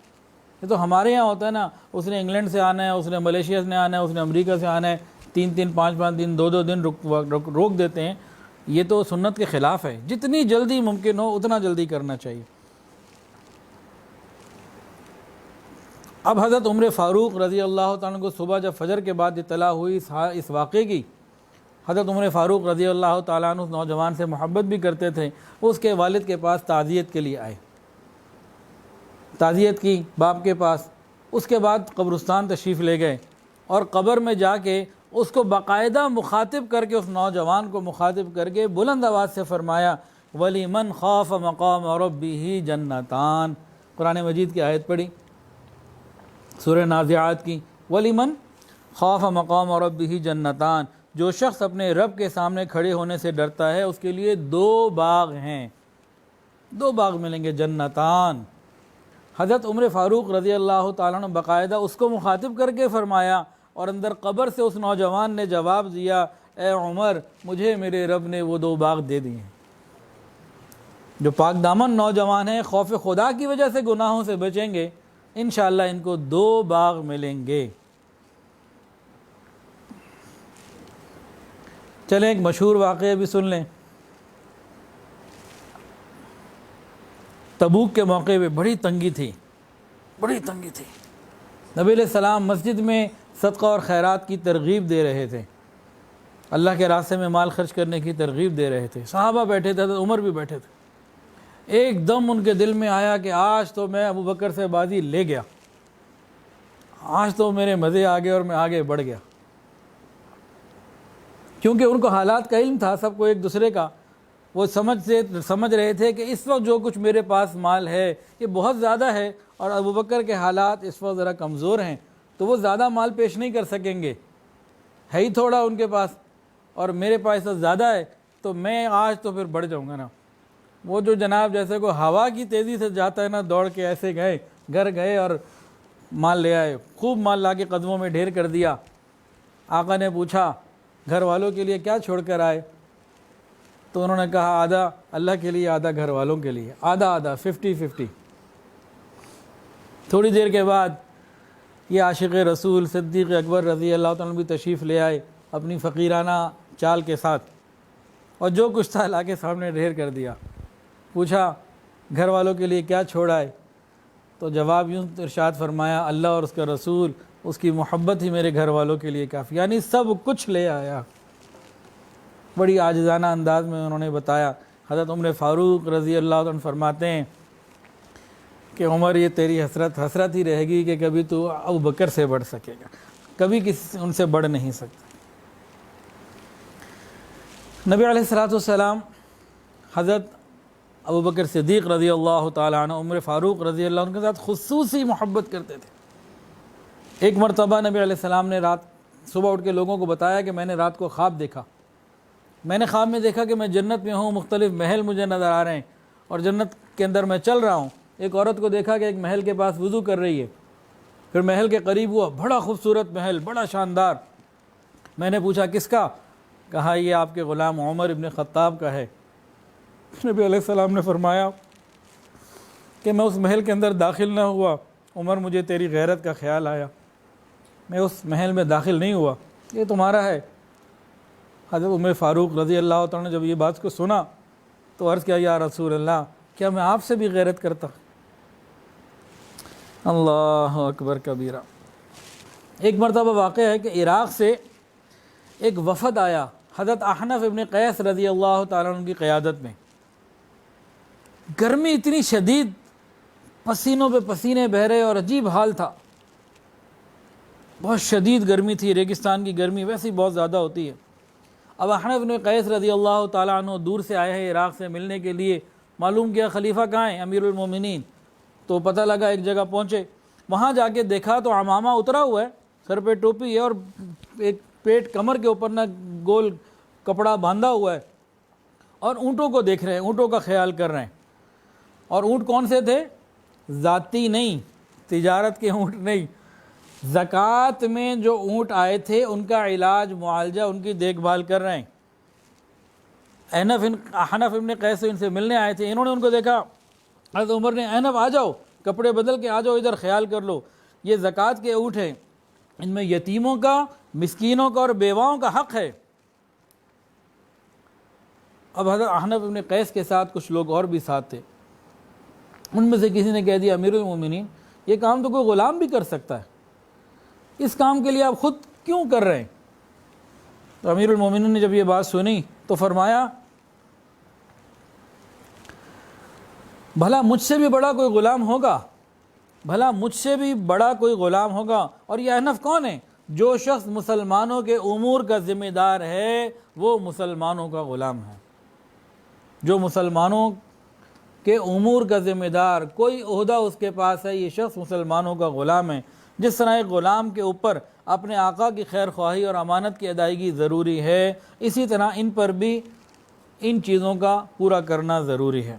یہ تو ہمارے یہاں ہوتا ہے نا، اس نے انگلینڈ سے آنا ہے، اس نے ملیشیا سے آنا ہے، اس نے امریکہ سے آنا ہے، 3 5 دن 2 دن روک دیتے ہیں۔ یہ تو سنت کے خلاف ہے، جتنی جلدی ممکن ہو اتنا جلدی کرنا چاہیے۔ اب حضرت عمر فاروق رضی اللہ تعالیٰ کو صبح جب فجر کے بعد اطلاع ہوئی اس واقعے کی، حضرت عمر فاروق رضی اللہ تعالیٰ عنہ اس نوجوان سے محبت بھی کرتے تھے، وہ اس کے والد کے پاس تعزیت کے لیے آئے، تعزیت کی باپ کے پاس۔ اس کے بعد قبرستان تشریف لے گئے اور قبر میں جا کے اس کو باقاعدہ مخاطب کر کے، اس نوجوان کو مخاطب کر کے بلند آواز سے فرمایا وَلِمَنْ خَافَ مَقَامَ رَبِّهِ جَنَّتَانِ، قرآن مجید کی آیت پڑھی سورہ نازعات کی، وَلِمَنْ خَافَ مَقَامَ رَبِّهِ جَنَّتَانِ، جو شخص اپنے رب کے سامنے کھڑے ہونے سے ڈرتا ہے اس کے لیے 2 باغ ہیں، 2 باغ ملیں گے، جنتان، حضرت عمر فاروق رضی اللہ تعالیٰ عنہ باقاعدہ اس کو مخاطب کر کے فرمایا، اور اندر قبر سے اس نوجوان نے جواب دیا، اے عمر مجھے میرے رب نے وہ 2 باغ دے دیے ہیں۔ جو پاک دامن نوجوان ہیں، خوف خدا کی وجہ سے گناہوں سے بچیں گے، انشاءاللہ ان کو 2 باغ ملیں گے۔ چلیں ایک مشہور واقعہ بھی سن لیں۔ تبوک کے موقع پہ بڑی تنگی تھی، نبی علیہ السلام مسجد میں صدقہ اور خیرات کی ترغیب دے رہے تھے، اللہ کے راستے میں مال خرچ کرنے کی ترغیب دے رہے تھے، صحابہ بیٹھے تھے، عمر بھی بیٹھے تھے۔ ایک دم ان کے دل میں آیا کہ آج تو میں ابو بکر سے بازی لے گیا، آج تو میرے مزے آ گئے اور میں آگے بڑھ گیا، کیونکہ ان کو حالات کا علم تھا، سب کو ایک دوسرے کا۔ وہ سمجھ رہے تھے کہ اس وقت جو کچھ میرے پاس مال ہے یہ بہت زیادہ ہے، اور ابو بکر کے حالات اس وقت ذرا کمزور ہیں، تو وہ زیادہ مال پیش نہیں کر سکیں گے، ہے ہی تھوڑا ان کے پاس، اور میرے پاس تو زیادہ ہے، تو میں آج تو پھر بڑھ جاؤں گا نا۔ وہ جو جناب جیسے کوئی ہوا کی تیزی سے جاتا ہے نا، دوڑ کے ایسے گئے، گھر گئے اور مال لے آئے، خوب مال لا کے قدموں میں ڈھیر کر دیا۔ آقا نے پوچھا گھر والوں کے لیے کیا چھوڑ کر آئے؟ تو انہوں نے کہا آدھا اللہ کے لیے، آدھا گھر والوں کے لیے، آدھا 50-50۔ تھوڑی دیر کے بعد یہ عاشق رسول صدیق اکبر رضی اللہ تعالیٰ بھی تشریف لے آئے اپنی فقیرانہ چال کے ساتھ، اور جو کچھ تھا لا کے سامنے ڈھیر کر دیا۔ پوچھا گھر والوں کے لیے کیا چھوڑا ہے؟ تو جواب یوں ارشاد فرمایا، اللہ اور اس کا رسول، اس کی محبت ہی میرے گھر والوں کے لیے کافی، یعنی سب کچھ لے آیا۔ بڑی عاجزانہ انداز میں انہوں نے بتایا۔ حضرت عمر فاروق رضی اللہ عنہ فرماتے ہیں کہ عمر یہ تیری حسرت ہی رہے گی کہ کبھی تو ابو بکر سے بڑھ سکے گا، کبھی ان سے بڑھ نہیں سکتا۔ نبی علیہ الصلوۃ والسلام حضرت ابو بکر صدیق رضی اللہ تعالیٰ عنہ، عمر فاروق رضی اللہ عنہ کے ساتھ خصوصی محبت کرتے تھے۔ ایک مرتبہ نبی علیہ السلام نے صبح اٹھ کے لوگوں کو بتایا کہ میں نے رات کو خواب دیکھا، میں نے خواب میں دیکھا کہ میں جنت میں ہوں، مختلف محل مجھے نظر آ رہے ہیں، اور جنت کے اندر میں چل رہا ہوں۔ ایک عورت کو دیکھا کہ ایک محل کے پاس وضو کر رہی ہے، پھر محل کے قریب ہوا، بڑا خوبصورت محل، بڑا شاندار۔ میں نے پوچھا کس کا؟ کہا یہ آپ کے غلام عمر ابن خطاب کا ہے۔ نبی علیہ السلام نے فرمایا کہ میں اس محل کے اندر داخل نہ ہوا، عمر مجھے تیری غیرت کا خیال آیا، میں اس محل میں داخل نہیں ہوا، یہ تمہارا ہے۔ حضرت عمر فاروق رضی اللہ تعالیٰ نے جب یہ بات کو سنا تو عرض کیا، یا رسول اللہ کیا میں آپ سے بھی غیرت کرتا؟ اللہ اکبر کبیرہ۔ ایک مرتبہ واقع ہے کہ عراق سے ایک وفد آیا حضرت احنف ابن قیس رضی اللہ تعالیٰ عنہ کی قیادت میں۔ گرمی اتنی شدید، پسینوں پہ پسینے بہ رہے اور عجیب حال تھا، بہت شدید گرمی تھی، ریگستان کی گرمی ویسے ہی بہت زیادہ ہوتی ہے۔ اب احنف ابن قیس رضی اللہ تعالیٰ عنہ دور سے آئے ہیں عراق سے ملنے کے لیے، معلوم کیا خلیفہ کہاں ہیں، امیر المومنین، تو پتہ لگا ایک جگہ پہنچے، وہاں جا کے دیکھا تو عمامہ اترا ہوا ہے، سر پہ ٹوپی ہے، اور ایک پیٹ کمر کے اوپر نہ گول کپڑا باندھا ہوا ہے، اور اونٹوں کو دیکھ رہے ہیں، اونٹوں کا خیال کر رہے ہیں۔ اور اونٹ کون سے تھے؟ ذاتی نہیں، تجارت کے اونٹ نہیں، زکوٰۃ میں جو اونٹ آئے تھے ان کا علاج معالجہ، ان کی دیکھ بھال کر رہے ہیں۔ احنف ابن قیس ان سے ملنے آئے تھے، انہوں نے ان کو دیکھا، حضرت عمر نے احنف آ جاؤ، کپڑے بدل کے آ جاؤ، ادھر خیال کر لو، یہ زکوٰۃ کے اونٹ ہیں، ان میں یتیموں کا، مسکینوں کا اور بیواؤں کا حق ہے۔ اب حضرت احنف ابن قیس کے ساتھ کچھ لوگ اور بھی ساتھ تھے، ان میں سے کسی نے کہہ دیا، امیر المومنین یہ کام تو کوئی غلام بھی کر سکتا ہے، اس کام کے لیے آپ خود کیوں کر رہے ہیں؟ تو امیر المومنین نے جب یہ بات سنی تو فرمایا، بھلا مجھ سے بھی بڑا کوئی غلام ہوگا، بھلا مجھ سے بھی بڑا کوئی غلام ہوگا؟ اور یہ احنف کون ہے؟ جو شخص مسلمانوں کے امور کا ذمہ دار ہے وہ مسلمانوں کا غلام ہے۔ جو مسلمانوں کے امور کا ذمہ دار، کوئی عہدہ اس کے پاس ہے، یہ شخص مسلمانوں کا غلام ہے۔ جس طرح ایک غلام کے اوپر اپنے آقا کی خیر خواہی اور امانت کی ادائیگی ضروری ہے، اسی طرح ان پر بھی ان چیزوں کا پورا کرنا ضروری ہے۔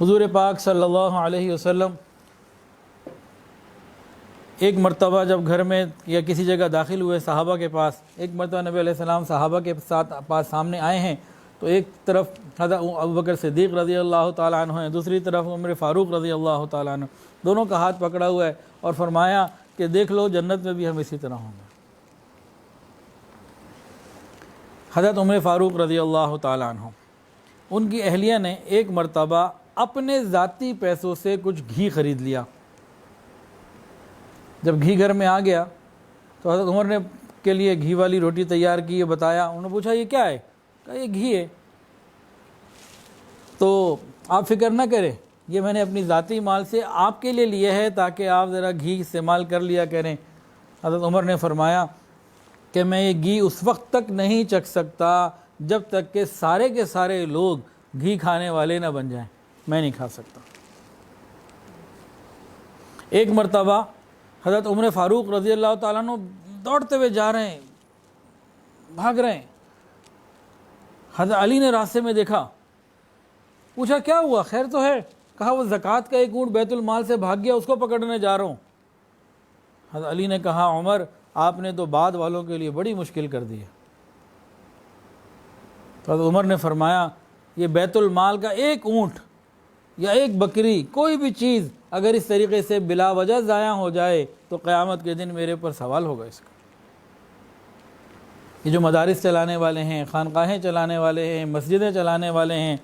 حضور پاک صلی اللہ علیہ وسلم ایک مرتبہ جب گھر میں یا کسی جگہ داخل ہوئے صحابہ کے پاس، ایک مرتبہ نبی علیہ السلام صحابہ کے پاس سامنے آئے ہیں، تو ایک طرف حضرت ابوبکر صدیق رضی اللہ تعالیٰ عنہ ہیں، دوسری طرف عمر فاروق رضی اللہ تعالیٰ عنہ، دونوں کا ہاتھ پکڑا ہوا ہے اور فرمایا کہ دیکھ لو جنت میں بھی ہم اسی طرح ہوں گے۔ حضرت عمر فاروق رضی اللہ تعالیٰ عنہ، ان کی اہلیہ نے ایک مرتبہ اپنے ذاتی پیسوں سے کچھ گھی خرید لیا۔ جب گھی گھر میں آ گیا تو حضرت عمر نے کے لیے گھی والی روٹی تیار کی، یہ بتایا، انہوں نے پوچھا یہ کیا ہے؟ کہا یہ گھی ہے۔ تو آپ فکر نہ کریں، یہ میں نے اپنی ذاتی مال سے آپ کے لیے لیا ہے تاکہ آپ ذرا گھی استعمال کر لیا کریں۔ حضرت عمر نے فرمایا کہ میں یہ گھی اس وقت تک نہیں چکھ سکتا جب تک کہ سارے کے سارے لوگ گھی کھانے والے نہ بن جائیں، میں نہیں کھا سکتا۔ ایک مرتبہ حضرت عمر فاروق رضی اللہ تعالیٰ عنہ دوڑتے ہوئے جا رہے ہیں، بھاگ رہے ہیں۔ حضرت علی نے راستے میں دیکھا، پوچھا کیا ہوا، خیر تو ہے؟ کہا وہ زکوٰۃ کا ایک اونٹ بیت المال سے بھاگ گیا، اس کو پکڑنے جا رہا ہوں۔ حضرت علی نے کہا عمر آپ نے تو بعد والوں کے لیے بڑی مشکل کر دی ہے۔ تو حضرت عمر نے فرمایا یہ بیت المال کا ایک اونٹ یا ایک بکری، کوئی بھی چیز اگر اس طریقے سے بلا وجہ ضائع ہو جائے تو قیامت کے دن میرے پر سوال ہوگا اس کا۔ یہ جو مدارس چلانے والے ہیں، خانقاہیں چلانے والے ہیں، مسجدیں چلانے والے ہیں،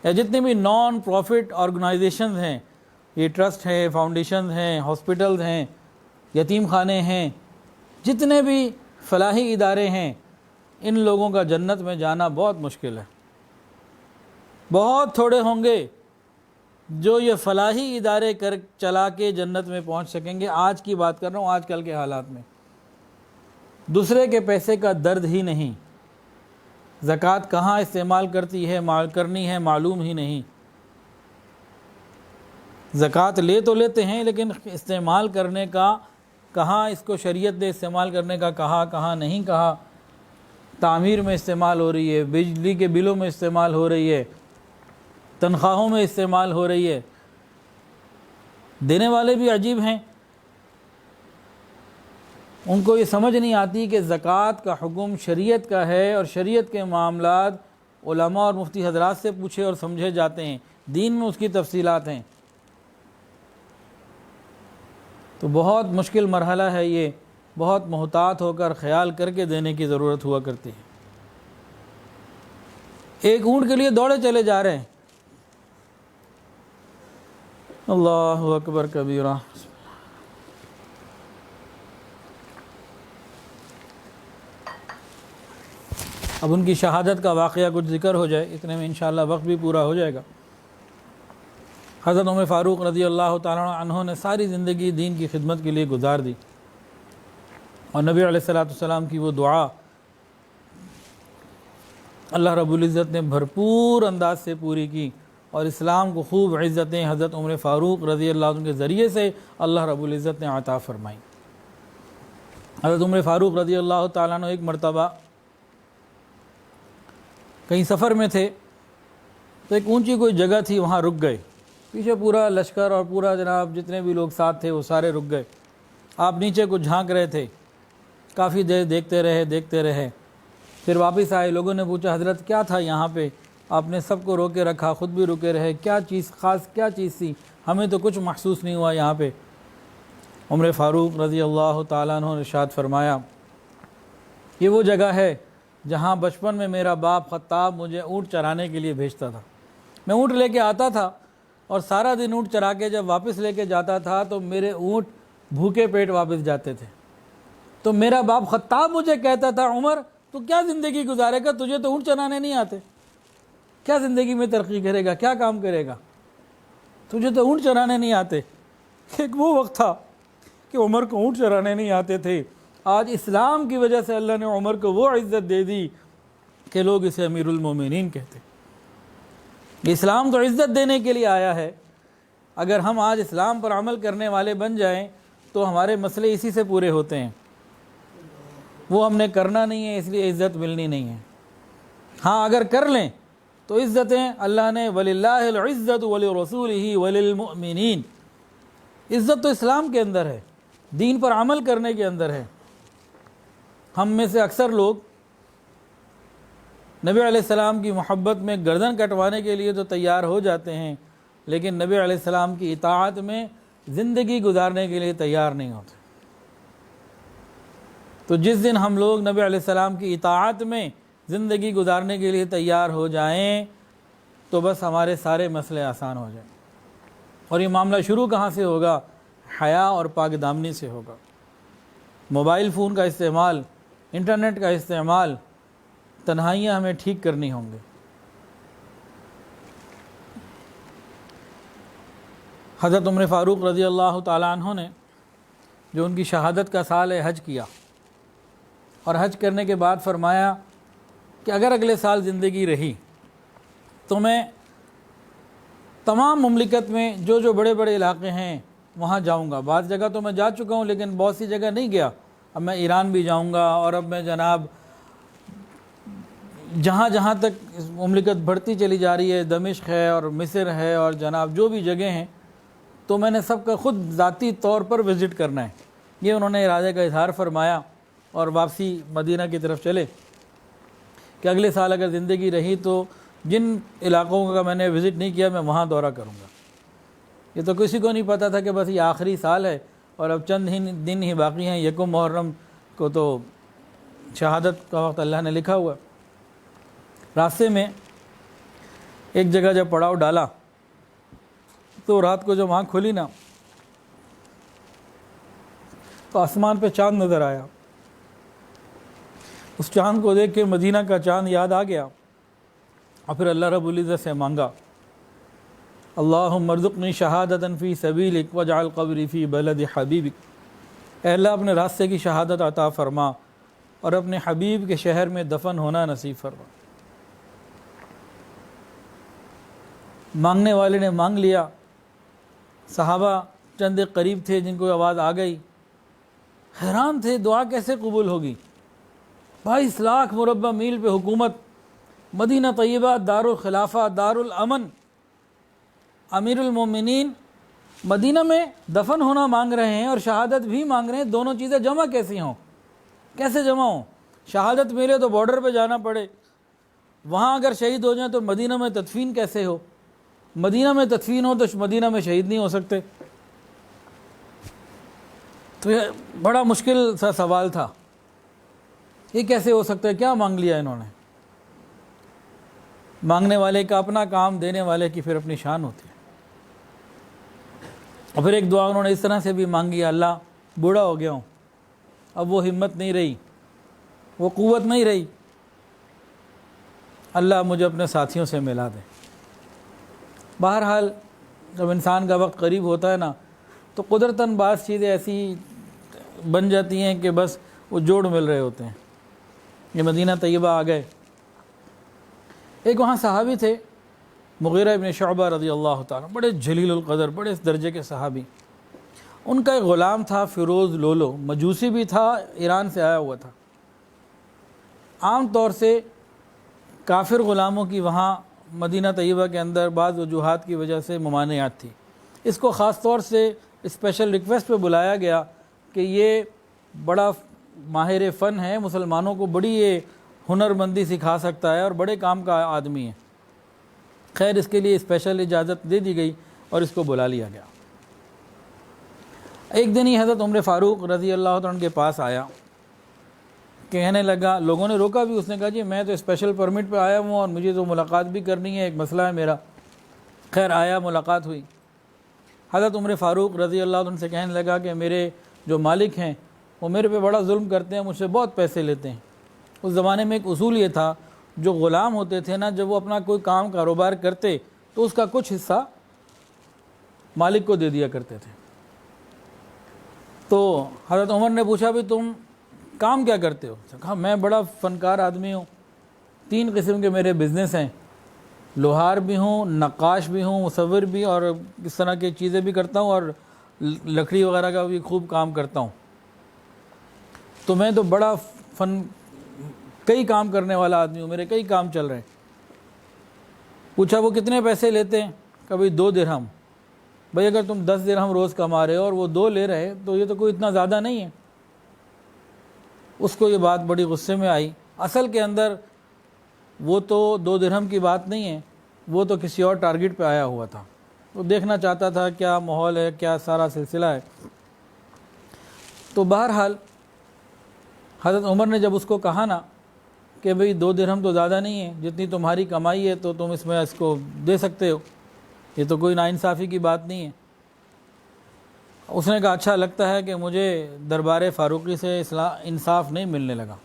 یا جتنے بھی نان پروفٹ آرگنائزیشنز ہیں، یہ ٹرسٹ ہیں، فاؤنڈیشنز ہیں، ہاسپٹلز ہیں، یتیم خانے ہیں، جتنے بھی فلاحی ادارے ہیں، ان لوگوں کا جنت میں جانا بہت مشکل ہے۔ بہت تھوڑے ہوں گے جو یہ فلاحی ادارے چلا کے جنت میں پہنچ سکیں گے۔ آج کی بات کر رہا ہوں، آج کل کے حالات میں دوسرے کے پیسے کا درد ہی نہیں، زکوٰۃ کہاں استعمال کرنی ہے معلوم ہی نہیں۔ زکوٰۃ لے تو لیتے ہیں لیکن استعمال کرنے کا کہاں، اس کو شریعت نے استعمال کرنے کا کہاں نہیں کہا۔ تعمیر میں استعمال ہو رہی ہے، بجلی کے بلوں میں استعمال ہو رہی ہے، تنخواہوں میں استعمال ہو رہی ہے۔ دینے والے بھی عجیب ہیں، ان کو یہ سمجھ نہیں آتی کہ زکوٰۃ کا حکم شریعت کا ہے اور شریعت کے معاملات علماء اور مفتی حضرات سے پوچھے اور سمجھے جاتے ہیں، دین میں اس کی تفصیلات ہیں۔ تو بہت مشکل مرحلہ ہے یہ، بہت محتاط ہو کر خیال کر کے دینے کی ضرورت ہوا کرتی ہے۔ ایک اونٹ کے لیے دوڑے چلے جا رہے ہیں۔ اللہ اکبر کبیرہ۔ اب ان کی شہادت کا واقعہ کچھ ذکر ہو جائے، اتنے میں انشاءاللہ وقت بھی پورا ہو جائے گا۔ حضرت عمر فاروق رضی اللہ تعالیٰ عنہ نے ساری زندگی دین کی خدمت کے لیے گزار دی، اور نبی علیہ الصلوۃ والسلام کی وہ دعا اللہ رب العزت نے بھرپور انداز سے پوری کی، اور اسلام کو خوب عزتیں حضرت عمر فاروق رضی اللہ عنہ کے ذریعے سے اللہ رب العزت نے عطا فرمائی۔ حضرت عمر فاروق رضی اللہ تعالیٰ عنہ ایک مرتبہ کہیں سفر میں تھے، تو ایک اونچی کوئی جگہ تھی، وہاں رک گئے۔ پیچھے پورا لشکر اور پورا جناب جتنے بھی لوگ ساتھ تھے وہ سارے رک گئے۔ آپ نیچے کچھ جھانک رہے تھے، کافی دیر دیکھتے رہے، پھر واپس آئے۔ لوگوں نے پوچھا حضرت کیا تھا یہاں پہ، آپ نے سب کو روکے رکھا، خود بھی رکے رہے، کیا چیز خاص، کیا چیز تھی، ہمیں تو کچھ محسوس نہیں ہوا یہاں پہ۔ عمر فاروق رضی اللہ تعالیٰ عنہ نے ارشاد فرمایا یہ وہ جگہ ہے جہاں بچپن میں میرا باپ خطاب مجھے اونٹ چرانے کے لیے بھیجتا تھا۔ میں اونٹ لے کے آتا تھا اور سارا دن اونٹ چرا کے جب واپس لے کے جاتا تھا تو میرے اونٹ بھوکے پیٹ واپس جاتے تھے۔ تو میرا باپ خطاب مجھے کہتا تھا عمر تو کیا زندگی گزارے گا، تجھے تو اونٹ چرانے نہیں آتے، کیا زندگی میں ترقی کرے گا، کیا کام کرے گا، تجھے تو اونٹ چرانے نہیں آتے۔ ایک وہ وقت تھا کہ عمر کو اونٹ چرانے نہیں آتے تھے۔ آج اسلام کی وجہ سے اللہ نے عمر کو وہ عزت دے دی کہ لوگ اسے امیر المومنین کہتے۔ اسلام تو عزت دینے کے لیے آیا ہے، اگر ہم آج اسلام پر عمل کرنے والے بن جائیں تو ہمارے مسئلے اسی سے پورے ہوتے ہیں۔ وہ ہم نے کرنا نہیں ہے، اس لیے عزت ملنی نہیں ہے۔ ہاں اگر کر لیں تو عزتیں اللہ نے وَلِلَّهِ الْعِزَّةُ وَلِرَسُولِهِ وَلِلْمُؤْمِنِينَ، عزت تو اسلام کے اندر ہے، دین پر عمل کرنے کے اندر ہے۔ ہم میں سے اکثر لوگ نبی علیہ السلام کی محبت میں گردن کٹوانے کے لیے تو تیار ہو جاتے ہیں، لیکن نبی علیہ السلام کی اطاعت میں زندگی گزارنے کے لیے تیار نہیں ہوتے۔ تو جس دن ہم لوگ نبی علیہ السلام کی اطاعت میں زندگی گزارنے کے لیے تیار ہو جائیں تو بس ہمارے سارے مسئلے آسان ہو جائیں۔ اور یہ معاملہ شروع کہاں سے ہوگا؟ حیا اور پاک دامنی سے ہوگا۔ موبائل فون کا استعمال، انٹرنیٹ کا استعمال، تنہائیاں ہمیں ٹھیک کرنی ہوں گے۔ حضرت عمر فاروق رضی اللہ تعالیٰ عنہ نے جو ان کی شہادت کا سال ہے حج کیا، اور حج کرنے کے بعد فرمایا کہ اگر اگلے سال زندگی رہی تو میں تمام مملکت میں جو بڑے بڑے علاقے ہیں وہاں جاؤں گا۔ بعض جگہ تو میں جا چکا ہوں لیکن بہت سی جگہ نہیں گیا، اب میں ایران بھی جاؤں گا، اور اب میں جناب جہاں تک مملکت بڑھتی چلی جا رہی ہے، دمشق ہے اور مصر ہے اور جناب جو بھی جگہ ہیں، تو میں نے سب کا خود ذاتی طور پر وزٹ کرنا ہے۔ یہ انہوں نے ارادے کا اظہار فرمایا اور واپسی مدینہ کی طرف چلے کہ اگلے سال اگر زندگی رہی تو جن علاقوں کا میں نے وزٹ نہیں کیا میں وہاں دورہ کروں گا۔ یہ تو کسی کو نہیں پتہ تھا کہ بس یہ آخری سال ہے اور اب چند ہی دن ہی باقی ہیں، یکم محرم کو تو شہادت کا وقت اللہ نے لکھا ہوا۔ راستے میں ایک جگہ جب پڑاؤ ڈالا تو رات کو جب آنکھ کھلی نا تو آسمان پہ چاند نظر آیا۔ اس چاند کو دیکھ کے مدینہ کا چاند یاد آ گیا، اور پھر اللہ رب العزت سے مانگا، اللہم ارزقنی شہادتا فی سبیلک واجعل قبری فی بلد حبیبک، اے اللہ اپنے راستے کی شہادت عطا فرما اور اپنے حبیب کے شہر میں دفن ہونا نصیب فرما۔ مانگنے والے نے مانگ لیا۔ صحابہ چند ایک قریب تھے جن کو آواز آ گئی، حیران تھے دعا کیسے قبول ہوگی؟ 22 لاکھ مربع میل پہ حکومت، مدینہ طیبہ دار الخلافہ، دار الامن، امیر المومنین مدینہ میں دفن ہونا مانگ رہے ہیں اور شہادت بھی مانگ رہے ہیں، دونوں چیزیں جمع کیسی ہوں؟ کیسے جمع ہوں؟ شہادت ملے تو بارڈر پہ جانا پڑے، وہاں اگر شہید ہو جائیں تو مدینہ میں تدفین کیسے ہو؟ مدینہ میں تدفین ہو تو مدینہ میں شہید نہیں ہو سکتے۔ تو یہ بڑا مشکل سا سوال تھا، یہ کیسے ہو سکتا ہے؟ کیا مانگ لیا انہوں نے؟ مانگنے والے کا اپنا کام، دینے والے کی پھر اپنی شان ہوتی ہے۔ اور پھر ایک دعا انہوں نے اس طرح سے بھی مانگی، اللہ بوڑھا ہو گیا ہوں، اب وہ ہمت نہیں رہی، وہ قوت نہیں رہی، اللہ مجھے اپنے ساتھیوں سے ملا دے۔ بہرحال جب انسان کا وقت قریب ہوتا ہے نا تو قدرتاً بعض چیزیں ایسی بن جاتی ہیں کہ بس وہ جوڑ مل رہے ہوتے ہیں۔ یہ مدینہ طیبہ آ گئے۔ ایک وہاں صحابی تھے مغیرہ ابن شعبہ رضی اللہ تعالیٰ، بڑے جلیل القدر، بڑے اس درجے کے صحابی۔ ان کا ایک غلام تھا فیروز لولو، مجوسی بھی تھا، ایران سے آیا ہوا تھا۔ عام طور سے کافر غلاموں کی وہاں مدینہ طیبہ کے اندر بعض وجوہات کی وجہ سے ممانعت تھی۔ اس کو خاص طور سے اسپیشل ریکویسٹ پہ بلایا گیا کہ یہ بڑا ماہر فن ہے، مسلمانوں کو بڑی یہ ہنر مندی سکھا سکتا ہے اور بڑے کام کا آدمی ہے۔ خیر اس کے لیے اسپیشل اجازت دے دی گئی اور اس کو بلا لیا گیا۔ ایک دن ہی حضرت عمر فاروق رضی اللہ عنہ کے پاس آیا، کہنے لگا، لوگوں نے روکا بھی، اس نے کہا جی میں تو اسپیشل پرمٹ پہ آیا ہوں اور مجھے تو ملاقات بھی کرنی ہے، ایک مسئلہ ہے میرا۔ خیر آیا، ملاقات ہوئی۔ حضرت عمر فاروق رضی اللہ عنہ سے کہنے لگا کہ میرے جو مالک ہیں وہ میرے پہ بڑا ظلم کرتے ہیں، مجھ سے بہت پیسے لیتے ہیں۔ اس زمانے میں ایک اصول یہ تھا، جو غلام ہوتے تھے نا، جب وہ اپنا کوئی کام کاروبار کرتے تو اس کا کچھ حصہ مالک کو دے دیا کرتے تھے۔ تو حضرت عمر نے پوچھا بھی تم کام کیا کرتے ہو؟ کہا میں بڑا فنکار آدمی ہوں، 3 قسم کے میرے بزنس ہیں، لوہار بھی ہوں، نقاش بھی ہوں، مصور بھی، اور اس طرح کی چیزیں بھی کرتا ہوں، اور لکڑی وغیرہ کا بھی خوب کام کرتا ہوں۔ تو میں تو بڑا کئی کام کرنے والا آدمی ہوں، میرے کئی کام چل رہے ہیں۔ پوچھا وہ کتنے پیسے لیتے ہیں؟ کہ بھائی 2 درہم۔ بھائی اگر تم 10 درہم روز کما رہے ہو اور وہ 2 لے رہے تو یہ تو کوئی اتنا زیادہ نہیں ہے۔ اس کو یہ بات بڑی غصے میں آئی۔ اصل کے اندر وہ تو 2 درہم کی بات نہیں ہے، وہ تو کسی اور ٹارگٹ پہ آیا ہوا تھا، وہ دیکھنا چاہتا تھا کیا ماحول ہے، کیا سارا سلسلہ ہے۔ تو بہرحال حضرت عمر نے جب اس کو کہا نا کہ بھئی 2 درہم تو زیادہ نہیں ہے، جتنی تمہاری کمائی ہے تو تم اس میں اس کو دے سکتے ہو، یہ تو کوئی ناانصافی کی بات نہیں ہے۔ اس نے کہا اچھا لگتا ہے کہ مجھے دربار فاروقی سے انصاف نہیں ملنے لگا۔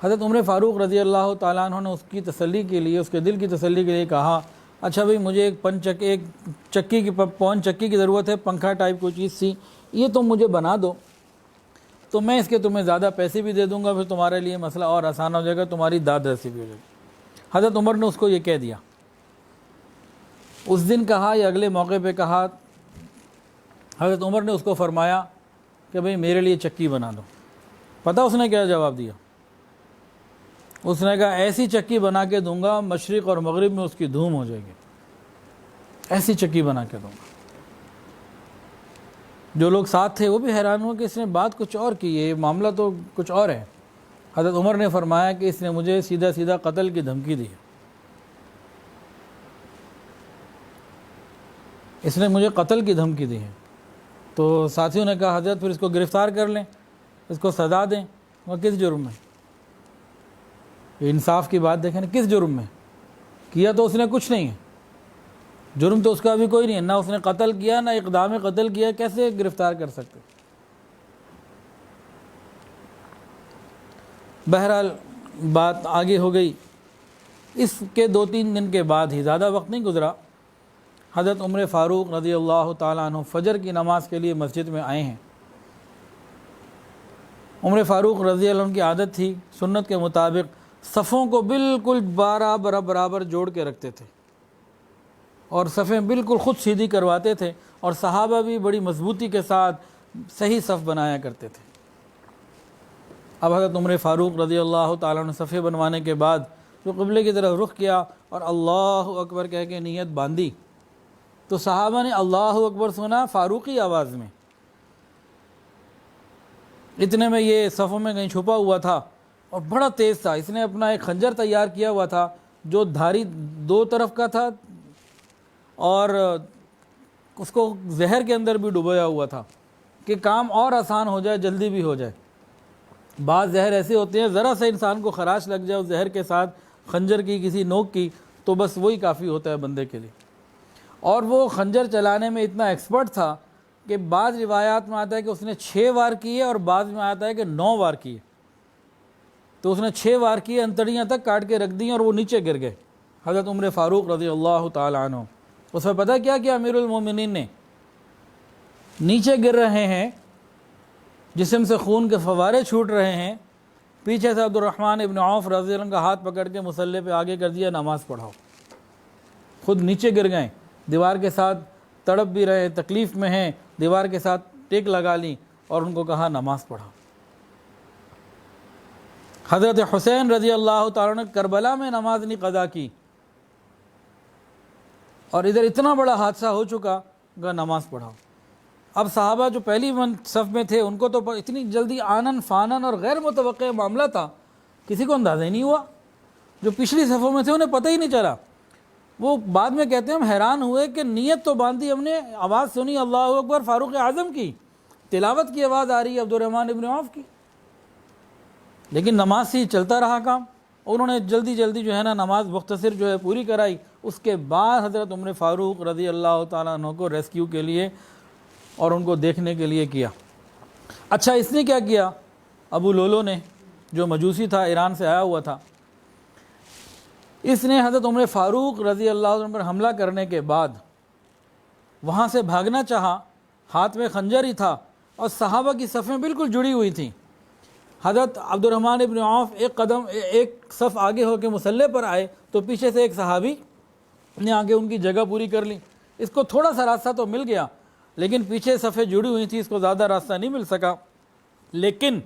حضرت عمر فاروق رضی اللہ تعالیٰ عنہ نے اس کی تسلی کے لیے، اس کے دل کی تسلی کے لیے کہا اچھا بھئی مجھے ایک چکی کی پون چکی کی ضرورت ہے، پنکھا ٹائپ کوئی چیز سی، یہ تم مجھے بنا دو تو میں اس کے تمہیں زیادہ پیسے بھی دے دوں گا، پھر تمہارے لیے مسئلہ اور آسان ہو جائے گا، تمہاری داد رسی بھی ہو جائے گی۔ حضرت عمر نے اس کو یہ کہہ دیا۔ اس دن کہا یا اگلے موقع پہ کہا، حضرت عمر نے اس کو فرمایا کہ بھئی میرے لیے چکی بنا دو۔ پتہ اس نے کیا جواب دیا؟ اس نے کہا ایسی چکی بنا کے دوں گا مشرق اور مغرب میں اس کی دھوم ہو جائے گی، ایسی چکی بنا کے دوں گا۔ جو لوگ ساتھ تھے وہ بھی حیران ہوئے کہ اس نے بات کچھ اور کی ہے، معاملہ تو کچھ اور ہے۔ حضرت عمر نے فرمایا کہ اس نے مجھے سیدھا سیدھا قتل کی دھمکی دی ہے، اس نے مجھے قتل کی دھمکی دی ہے۔ تو ساتھیوں نے کہا حضرت پھر اس کو گرفتار کر لیں، اس کو سزا دیں۔ وہ کس جرم میں؟ یہ انصاف کی بات دیکھیں نا، کس جرم میں کیا؟ تو اس نے کچھ نہیں ہے، جرم تو اس کا ابھی کوئی نہیں ہے، نہ اس نے قتل کیا نہ اقدام قتل کیا، کیسے گرفتار کر سکتے؟ بہرحال بات آگے ہو گئی۔ اس کے 2-3 دن کے بعد ہی، زیادہ وقت نہیں گزرا، حضرت عمر فاروق رضی اللہ تعالیٰ عنہ فجر کی نماز کے لیے مسجد میں آئے ہیں۔ عمر فاروق رضی اللہ عنہ کی عادت تھی سنت کے مطابق صفوں کو بالکل برابر جوڑ کے رکھتے تھے اور صفیں بالکل خود سیدھی کرواتے تھے، اور صحابہ بھی بڑی مضبوطی کے ساتھ صحیح صف بنایا کرتے تھے۔ اب حضرت عمر فاروق رضی اللہ تعالیٰ عنہ صفیں بنوانے کے بعد جو قبلے کی طرف رخ کیا اور اللہ اکبر کہہ کے نیت باندھی، تو صحابہ نے اللہ اکبر سنا فاروقی آواز میں۔ اتنے میں یہ صفوں میں کہیں چھپا ہوا تھا اور بڑا تیز تھا، اس نے اپنا ایک خنجر تیار کیا ہوا تھا جو دھاری 2 طرف کا تھا اور اس کو زہر کے اندر بھی ڈبویا ہوا تھا کہ کام اور آسان ہو جائے، جلدی بھی ہو جائے۔ بعض زہر ایسے ہوتے ہیں ذرا سا انسان کو خراش لگ جائے اس زہر کے ساتھ خنجر کی کسی نوک کی تو بس وہی کافی ہوتا ہے بندے کے لیے، اور وہ خنجر چلانے میں اتنا ایکسپرٹ تھا کہ بعض روایات میں آتا ہے کہ اس نے 6 وار کیے اور بعض میں آتا ہے کہ 9 وار کیے، تو اس نے 6 وار کیے، انتڑیاں تک کاٹ کے رکھ دیں اور وہ نیچے گر گئے۔ حضرت عمر فاروق رضی اللہ تعالیٰ عنہ اس میں پتہ کیا کہ امیر المومنین نے نیچے گر رہے ہیں، جسم سے خون کے فوارے چھوٹ رہے ہیں، پیچھے سے عبد الرحمن ابن عوف رضی اللہ عنہ کا ہاتھ پکڑ کے مصلی پہ آگے کر دیا، نماز پڑھاؤ۔ خود نیچے گر گئے، دیوار کے ساتھ تڑپ بھی رہے، تکلیف میں ہیں، دیوار کے ساتھ ٹیک لگا لی اور ان کو کہا نماز پڑھاؤ۔ حضرت حسین رضی اللہ تعالیٰ نے کربلا میں نماز نہیں قضا کی اور ادھر اتنا بڑا حادثہ ہو چکا کہ نماز پڑھاؤ۔ اب صحابہ جو پہلی صف میں تھے ان کو تو اتنی جلدی آنن فانن اور غیر متوقع معاملہ تھا، کسی کو اندازہ ہی نہیں ہوا۔ جو پچھلی صفوں میں تھے انہیں پتہ ہی نہیں چلا۔ وہ بعد میں کہتے ہیں ہم حیران ہوئے کہ نیت تو باندھی ہم نے، آواز سنی اللہ اکبر فاروق اعظم کی، تلاوت کی آواز آ رہی ہے عبد الرحمن ابن عوف کی، لیکن نماز سے ہی چلتا رہا کام۔ انہوں نے جلدی جو ہے نا نماز مختصر جو ہے پوری کرائی۔ اس کے بعد حضرت عمر فاروق رضی اللہ تعالیٰ عنہ کو ریسکیو کے لیے اور ان کو دیکھنے کے لیے کیا۔ اچھا اس نے کیا کیا؟ ابو لولو نے، جو مجوسی تھا، ایران سے آیا ہوا تھا، اس نے حضرت عمر فاروق رضی اللہ عنہ پر حملہ کرنے کے بعد وہاں سے بھاگنا چاہا، ہاتھ میں خنجر ہی تھا اور صحابہ کی صفیں بالکل جڑی ہوئی تھیں۔ حضرت عبد الرحمن ابن عوف ایک صف آگے ہو کے مصلی پر آئے تو پیچھے سے ایک صحابی نے آگے ان کی جگہ پوری کر لی۔ اس کو تھوڑا سا راستہ تو مل گیا لیکن پیچھے صفیں جڑی ہوئی تھیں، اس کو زیادہ راستہ نہیں مل سکا۔ لیکن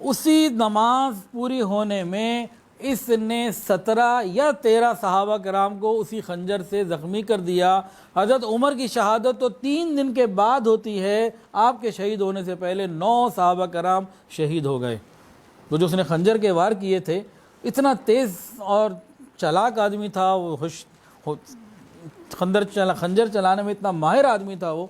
اسی نماز پوری ہونے میں اس نے 17 یا 13 صحابہ کرام کو اسی خنجر سے زخمی کر دیا۔ حضرت عمر کی شہادت تو 3 دن کے بعد ہوتی ہے، آپ کے شہید ہونے سے پہلے 9 صحابہ کرام شہید ہو گئے۔ تو جو اس نے خنجر کے وار کیے تھے، اتنا تیز اور چلاک آدمی تھا وہ، خنجر چلانے میں اتنا ماہر آدمی تھا وہ،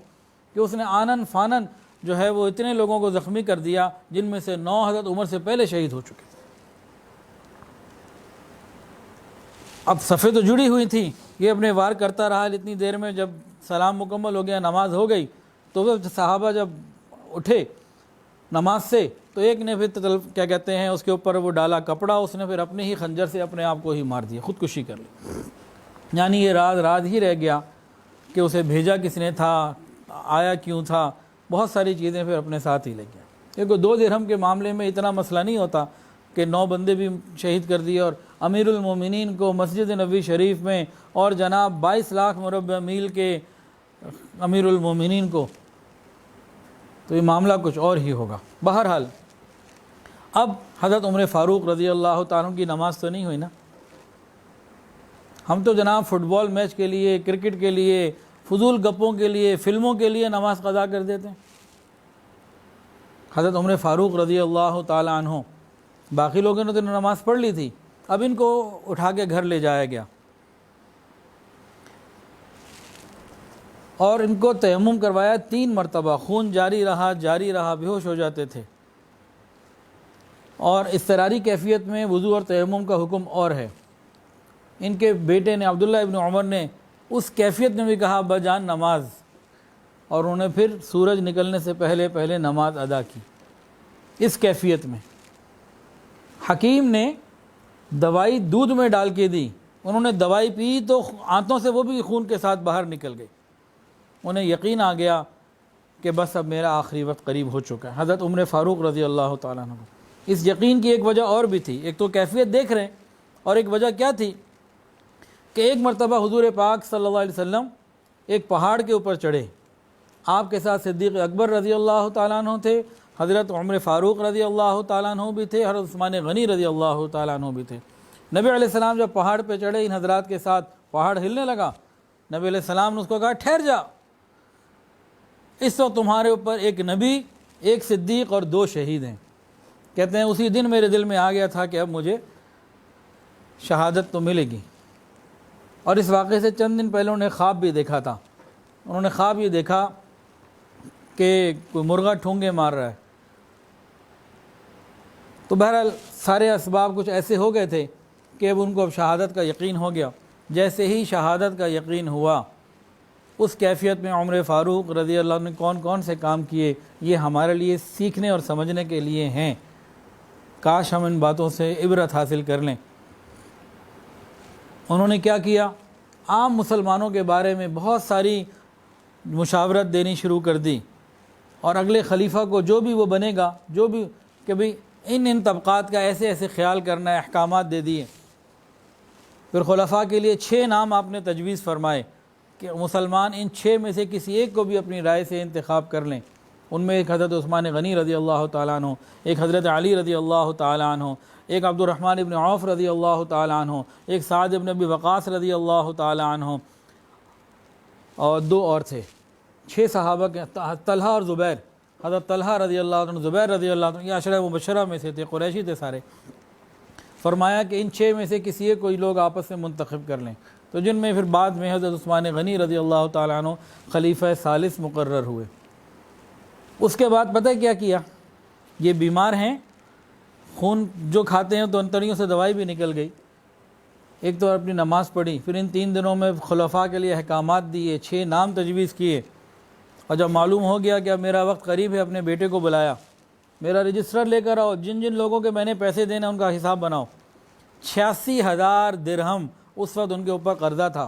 کہ اس نے آنن فانن جو ہے وہ اتنے لوگوں کو زخمی کر دیا، جن میں سے 9 حضرت عمر سے پہلے شہید ہو چکے۔ اب صفیں تو جڑی ہوئی تھیں، یہ اپنے وار کرتا رہا اتنی دیر میں، جب سلام مکمل ہو گیا، نماز ہو گئی، تو وہ صحابہ جب اٹھے نماز سے، تو ایک نے پھر کیا کہتے ہیں اس کے اوپر وہ ڈالا کپڑا، اس نے پھر اپنے ہی خنجر سے اپنے آپ کو ہی مار دیا، خودکشی کر لی۔ یعنی یہ راز ہی رہ گیا کہ اسے بھیجا کس نے تھا، آیا کیوں تھا، بہت ساری چیزیں پھر اپنے ساتھ ہی لے گیا۔ کیونکہ 2 درہم کے معاملے میں اتنا مسئلہ نہیں ہوتا کہ 9 بندے بھی شہید کر دیے، اور امیر المومنین کو مسجد نبوی شریف میں، اور جناب 22 لاکھ مربع میل کے امیر المومنین کو، تو یہ معاملہ کچھ اور ہی ہوگا۔ بہرحال اب حضرت عمر فاروق رضی اللہ تعالیٰ عنہ کی نماز تو نہیں ہوئی نا۔ ہم تو جناب فٹ بال میچ کے لیے، کرکٹ کے لیے، فضول گپوں کے لیے، فلموں کے لیے نماز قضا کر دیتے ہیں۔ حضرت عمر فاروق رضی اللہ تعالیٰ عنہ، باقی لوگوں نے تو نماز پڑھ لی تھی، اب ان کو اٹھا کے گھر لے جایا گیا، اور ان کو تیمم کروایا 3 مرتبہ، خون جاری رہا، بے ہوش ہو جاتے تھے۔ اور اضطراری کیفیت میں وضو اور تیمم کا حکم اور ہے۔ ان کے بیٹے نے، عبداللہ ابن عمر نے، اس کیفیت میں بھی کہا بجان نماز، اور انہوں نے پھر سورج نکلنے سے پہلے نماز ادا کی اس کیفیت میں۔ حکیم نے دوائی دودھ میں ڈال کے دی، انہوں نے دوائی پی تو آنتوں سے وہ بھی خون کے ساتھ باہر نکل گئی۔ انہیں یقین آ گیا کہ بس اب میرا آخری وقت قریب ہو چکا ہے۔ حضرت عمر فاروق رضی اللہ تعالیٰ عنہ، اس یقین کی ایک وجہ اور بھی تھی، ایک تو کیفیت دیکھ رہے ہیں، اور ایک وجہ کیا تھی کہ ایک مرتبہ حضور پاک صلی اللہ علیہ وسلم ایک پہاڑ کے اوپر چڑھے، آپ کے ساتھ صدیق اکبر رضی اللہ تعالیٰ عنہ تھے، حضرت عمر فاروق رضی اللہ تعالیٰ عنہ بھی تھے، حضرت عثمان غنی رضی اللہ تعالیٰ عنہ بھی تھے۔ نبی علیہ السلام جب پہاڑ پہ چڑھے ان حضرات کے ساتھ، پہاڑ ہلنے لگا، نبی علیہ السلام نے اس کو کہا ٹھہر جا، اس وقت تمہارے اوپر ایک نبی، ایک صدیق اور 2 شہید ہیں۔ کہتے ہیں اسی دن میرے دل میں آ گیا تھا کہ اب مجھے شہادت تو ملے گی۔ اور اس واقعے سے چند دن پہلے انہوں نے خواب بھی دیکھا تھا، انہوں نے خواب یہ دیکھا کہ کوئی مرغا ٹھونگے مار رہا ہے۔ تو بہرحال سارے اسباب کچھ ایسے ہو گئے تھے کہ اب ان کو اب شہادت کا یقین ہو گیا۔ جیسے ہی شہادت کا یقین ہوا، اس کیفیت میں عمر فاروق رضی اللہ عنہ نے کون کون سے کام کیے، یہ ہمارے لیے سیکھنے اور سمجھنے کے لیے ہیں۔ کاش ہم ان باتوں سے عبرت حاصل کر لیں۔ انہوں نے کیا کیا؟ عام مسلمانوں کے بارے میں بہت ساری مشاورت دینی شروع کر دی، اور اگلے خلیفہ کو جو بھی وہ بنے گا، جو بھی کہ بھئی ان طبقات کا ایسے ایسے خیال کرنا ہے، احکامات دے دیے۔ پھر خلفاء کے لیے 6 نام آپ نے تجویز فرمائے کہ مسلمان ان 6 میں سے کسی ایک کو بھی اپنی رائے سے انتخاب کر لیں۔ ان میں ایک حضرت عثمان غنی رضی اللہ تعالیٰ عنہ، ایک حضرت علی رضی اللہ تعالیٰ عنہ، ایک عبد الرحمن ابن عوف رضی اللہ تعالیٰ عنہ، ایک سعد ابن ابی وقاص رضی اللہ تعالیٰ عنہ، اور 2 اور تھے۔ 6 صحابہ کے، طلحہ اور زبیر، حضرت طلحہ رضی اللہ عنہ، زبیر رضی اللہ عنہ، یہ عشرہ مبشرہ میں سے تھے، قریشی تھے سارے۔ فرمایا کہ ان 6 میں سے کسی ایک کوئی لوگ آپس میں منتخب کر لیں، تو جن میں پھر بعد میں حضرت عثمان غنی رضی اللہ تعالیٰ عنہ خلیفہ ثالث مقرر ہوئے۔ اس کے بعد پتہ کیا؟ یہ بیمار ہیں، خون جو کھاتے ہیں تو انتڑیوں سے دوائی بھی نکل گئی۔ ایک تو اپنی نماز پڑھی، پھر ان 3 دنوں میں خلفاء کے لیے احکامات دیے، 6 نام تجویز کیے، اور جب معلوم ہو گیا کہ اب میرا وقت قریب ہے، اپنے بیٹے کو بلایا، میرا رجسٹر لے کر آؤ، جن جن لوگوں کے میں نے پیسے دینے ان کا حساب بناؤ۔ 86,000 درہم اس وقت ان کے اوپر قرضہ تھا،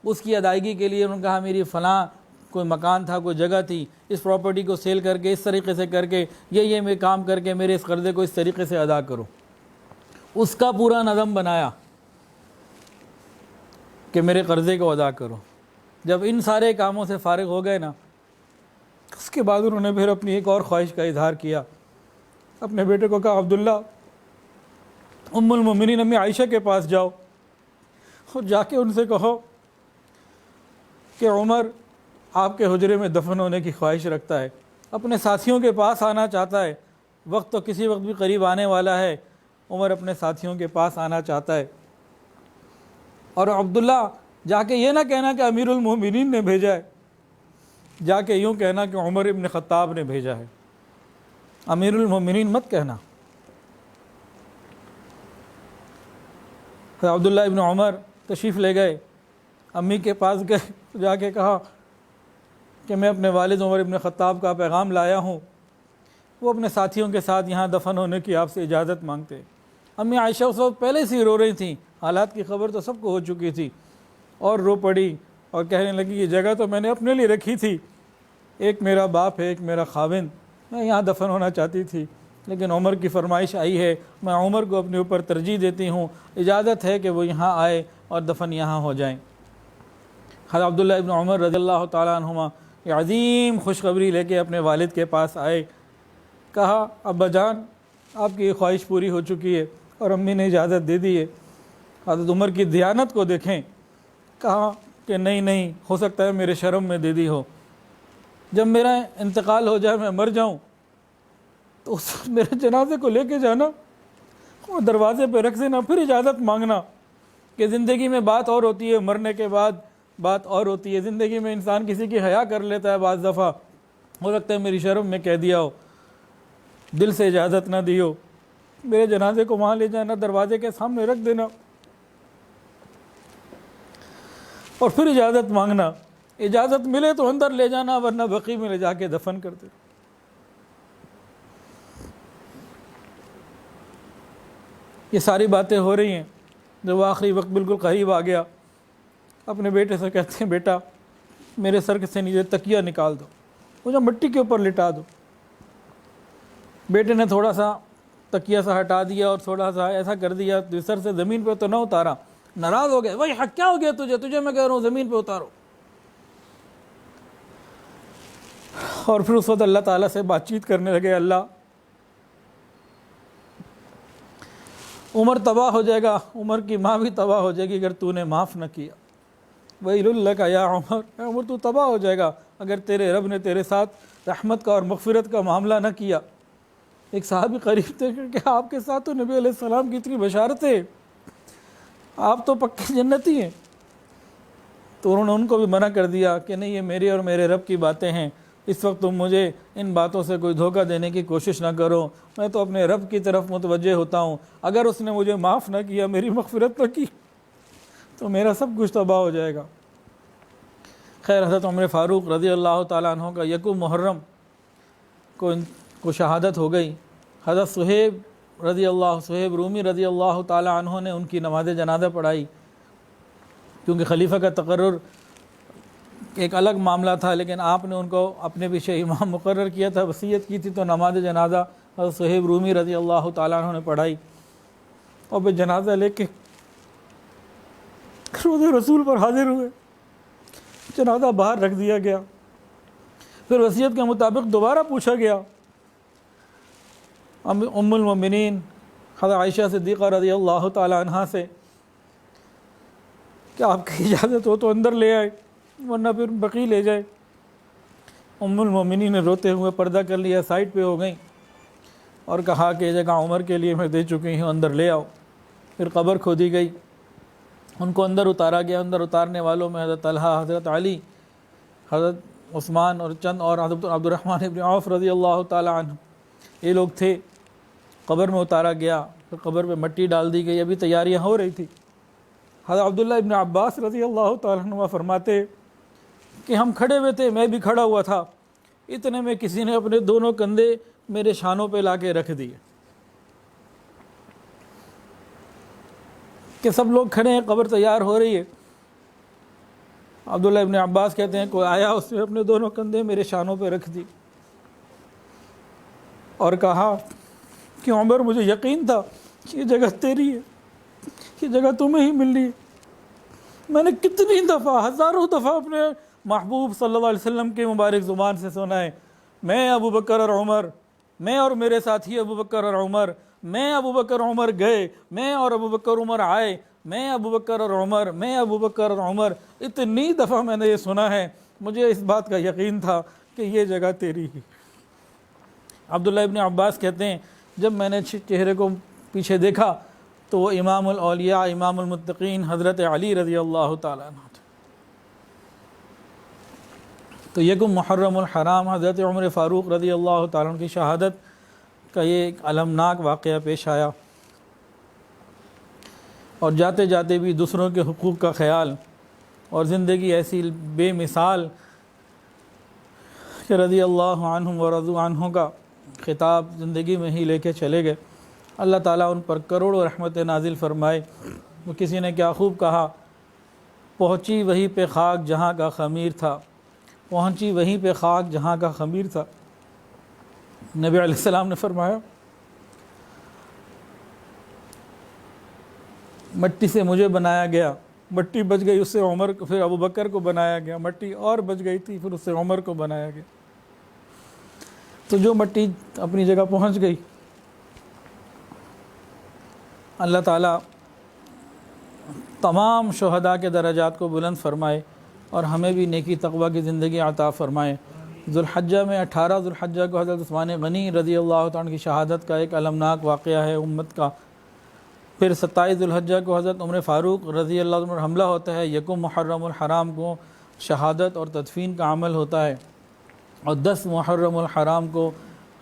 اس کی ادائیگی کے لیے انہوں نے کہا میری فلاں کوئی مکان تھا، کوئی جگہ تھی، اس پراپرٹی کو سیل کر کے، اس طریقے سے کر کے، یہ میں کام کر کے میرے اس قرضے کو اس طریقے سے ادا کرو۔ اس کا پورا نظم بنایا کہ میرے قرضے کو ادا کرو۔ جب ان سارے کاموں سے فارغ ہو گئے نا، اس کے بعد انہوں نے پھر اپنی ایک اور خواہش کا اظہار کیا، اپنے بیٹے کو کہا عبداللہ ام المومنین امی عائشہ کے پاس جاؤ اور جا کے ان سے کہو کہ عمر آپ کے حجرے میں دفن ہونے کی خواہش رکھتا ہے، اپنے ساتھیوں کے پاس آنا چاہتا ہے، وقت تو کسی وقت بھی قریب آنے والا ہے، عمر اپنے ساتھیوں کے پاس آنا چاہتا ہے۔ اور عبداللہ جا کے یہ نہ کہنا کہ امیر المومنین نے بھیجا ہے، جا کے یوں کہنا کہ عمر ابن خطاب نے بھیجا ہے، امیر المومنین مت کہنا۔ عبداللہ ابن عمر تشریف لے گئے، امی کے پاس گئے، جا کے کہا کہ میں اپنے والد عمر ابن خطاب کا پیغام لایا ہوں، وہ اپنے ساتھیوں کے ساتھ یہاں دفن ہونے کی آپ سے اجازت مانگتے ہیں۔ امی عائشہ اس وقت پہلے سے ہی رو رہی تھیں، حالات کی خبر تو سب کو ہو چکی تھی، اور رو پڑی اور کہنے لگی یہ جگہ تو میں نے اپنے لیے رکھی تھی، ایک میرا باپ ہے، ایک میرا خاوند، میں یہاں دفن ہونا چاہتی تھی، لیکن عمر کی فرمائش آئی ہے، میں عمر کو اپنے اوپر ترجیح دیتی ہوں، اجازت ہے کہ وہ یہاں آئے اور دفن یہاں ہو جائیں۔ حضرت عبداللہ ابن عمر رضی اللہ تعالیٰ عنہما یہ عظیم خوشخبری لے کے اپنے والد کے پاس آئے، کہا ابا جان آپ کی یہ خواہش پوری ہو چکی ہے اور امی نے اجازت دے دی ہے۔ حضرت عمر کی دیانت کو دیکھیں، کہا کہ نہیں، ہو سکتا ہے میرے شرم میں دے دی ہو، جب میرا انتقال ہو جائے، میں مر جاؤں تو اس وقت میرے جنازے کو لے کے جانا اور دروازے پہ رکھ دینا، پھر اجازت مانگنا، کہ زندگی میں بات اور ہوتی ہے، مرنے کے بعد بات اور ہوتی ہے، زندگی میں انسان کسی کی حیا کر لیتا ہے، بعض دفعہ ہو سکتا ہے میری شرم میں کہہ دیا ہو، دل سے اجازت نہ دی ہو، میرے جنازے کو وہاں لے جانا، دروازے کے سامنے رکھ دینا اور پھر اجازت مانگنا، اجازت ملے تو اندر لے جانا ورنہ بقیع میں لے جا کے دفن کر دینا۔ یہ ساری باتیں ہو رہی ہیں، جب آخری وقت بالکل قریب آ گیا، اپنے بیٹے سے کہتے ہیں بیٹا میرے سر سے نیچے تکیہ نکال دو، مجھے مٹی کے اوپر لٹا دو۔ بیٹے نے تھوڑا سا تکیہ سا ہٹا دیا اور تھوڑا سا ایسا کر دیا، سر سے زمین پہ تو نہ اتارا، ناراض ہو گئے، وہی حق کیا ہو گیا تجھے میں کہہ رہا ہوں زمین پہ اتارو۔ اور پھر اس وقت اللہ تعالیٰ سے بات چیت کرنے لگے، اللہ عمر تباہ ہو جائے گا، عمر کی ماں بھی تباہ ہو جائے گی اگر تو نے معاف نہ کیا، وَيْلٌ لَكَ يَا عمر، عمر تو تباہ ہو جائے گا اگر تیرے رب نے تیرے ساتھ رحمت کا اور مغفرت کا معاملہ نہ کیا۔ ایک صحابی قریب تھے کہ آپ کے ساتھ تو نبی علیہ السلام کی اتنی بشارتیں، آپ تو پکے جنتی ہیں، تو انہوں نے ان کو بھی منع کر دیا کہ نہیں یہ میری اور میرے رب کی باتیں ہیں، اس وقت تم مجھے ان باتوں سے کوئی دھوکہ دینے کی کوشش نہ کرو، میں تو اپنے رب کی طرف متوجہ ہوتا ہوں، اگر اس نے مجھے معاف نہ کیا، میری مغفرت نہ کی تو میرا سب کچھ تباہ ہو جائے گا۔ خیر حضرت عمر فاروق رضی اللہ تعالیٰ عنہ کا یکم محرم کو شہادت ہو گئی۔ حضرت صہیب رومی رضی اللہ تعالیٰ عنہ نے ان کی نماز جنازہ پڑھائی، کیونکہ خلیفہ کا تقرر ایک الگ معاملہ تھا، لیکن آپ نے ان کو اپنے پیچھے امام مقرر کیا تھا، وصیت کی تھی، تو نماز جنازہ حضرت صہیب رومی رضی اللہ تعالیٰ عنہ نے پڑھائی، اور پھر جنازہ لے کے روض رسول پر حاضر ہوئے، جنازہ باہر رکھ دیا گیا، پھر وصیت کے مطابق دوبارہ پوچھا گیا ام المومنین حضرت عائشہ صدیقہ رضی اللہ تعالیٰ عنہا سے کہ آپ کی اجازت ہو تو اندر لے آئے ورنہ پھر بقیع لے جائے۔ ام المومنین نے روتے ہوئے پردہ کر لیا، سائڈ پہ ہو گئیں اور کہا کہ یہ جگہ عمر کے لیے میں دے چکی ہوں، اندر لے آؤ۔ پھر قبر کھودی گئی، ان کو اندر اتارا گیا، اندر اتارنے والوں میں حضرت طلحہ، حضرت علی، حضرت عثمان اور چند اور حضرت عبد الرحمن ابن عوف رضی اللہ تعالیٰ عنہ، یہ لوگ تھے۔ قبر میں اتارا گیا، پھر قبر پہ مٹی ڈال دی گئی، ابھی تیاریاں ہو رہی تھی۔ حضرت عبداللہ ابن عباس رضی اللہ تعالیٰ عنہ فرماتے کہ ہم کھڑے ہوئے تھے، میں بھی کھڑا ہوا تھا، اتنے میں کسی نے اپنے دونوں کندھے میرے شانوں پہ لا کے رکھ دیے کہ سب لوگ کھڑے ہیں، قبر تیار ہو رہی ہے۔ عبداللہ ابن عباس کہتے ہیں کوئی آیا، اس نے اپنے دونوں کندھے میرے شانوں پہ رکھ دی اور کہا کہ عمر مجھے یقین تھا کہ یہ جگہ تیری ہے، یہ جگہ تمہیں ہی مل رہی ہے۔ میں نے کتنی دفعہ، ہزاروں دفعہ اپنے محبوب صلی اللہ علیہ وسلم کے مبارک زبان سے سنا ہے، میں ابو بکر اور عمر، میں اور میرے ساتھی ابو بکر اور عمر، میں ابو بکر عمر گئے، میں اور ابو بکر عمر آئے، میں ابو بکر اور عمر، میں ابو بکر اور عمر، اتنی دفعہ میں نے یہ سنا ہے، مجھے اس بات کا یقین تھا کہ یہ جگہ تیری ہی۔ عبداللہ ابن عباس کہتے ہیں جب میں نے چہرے کو پیچھے دیکھا تو وہ امام الاولیاء امام المتقین حضرت علی رضی اللہ تعالیٰ عنہ تھے۔ تو یکم محرم الحرام حضرت عمر فاروق رضی اللہ تعالیٰ عنہ کی شہادت کا یہ ایک المناک واقعہ پیش آیا، اور جاتے جاتے بھی دوسروں کے حقوق کا خیال اور زندگی ایسی بے مثال کہ رضی اللہ عنہم و رضوا عنہ کا خطاب زندگی میں ہی لے کے چلے گئے۔ اللہ تعالیٰ ان پر کروڑوں رحمت نازل فرمائے۔ وہ کسی نے کیا خوب کہا، پہنچی وہیں پہ خاک جہاں کا خمیر تھا، پہنچی وہیں پہ خاک جہاں کا خمیر تھا۔ نبی علیہ السلام نے فرمایا مٹی سے مجھے بنایا گیا، مٹی بچ گئی، اس سے عمر کو، پھر ابو بکر کو بنایا گیا، مٹی اور بچ گئی تھی، پھر اس سے عمر کو بنایا گیا۔ تو جو مٹی اپنی جگہ پہنچ گئی، اللہ تعالیٰ تمام شہداء کے درجات کو بلند فرمائے اور ہمیں بھی نیکی تقوی کی زندگی عطا فرمائے۔ ذوالحجہ میں 18 ذوالحجہ کو حضرت عثمان غنی رضی اللہ تعالیٰ کی شہادت کا ایک المناک واقعہ ہے امت کا۔ پھر 27 ذوالحجہ کو حضرت عمر فاروق رضی اللہ عنہ پر حملہ ہوتا ہے، یکم محرم الحرام کو شہادت اور تدفین کا عمل ہوتا ہے، اور 10 محرم الحرام کو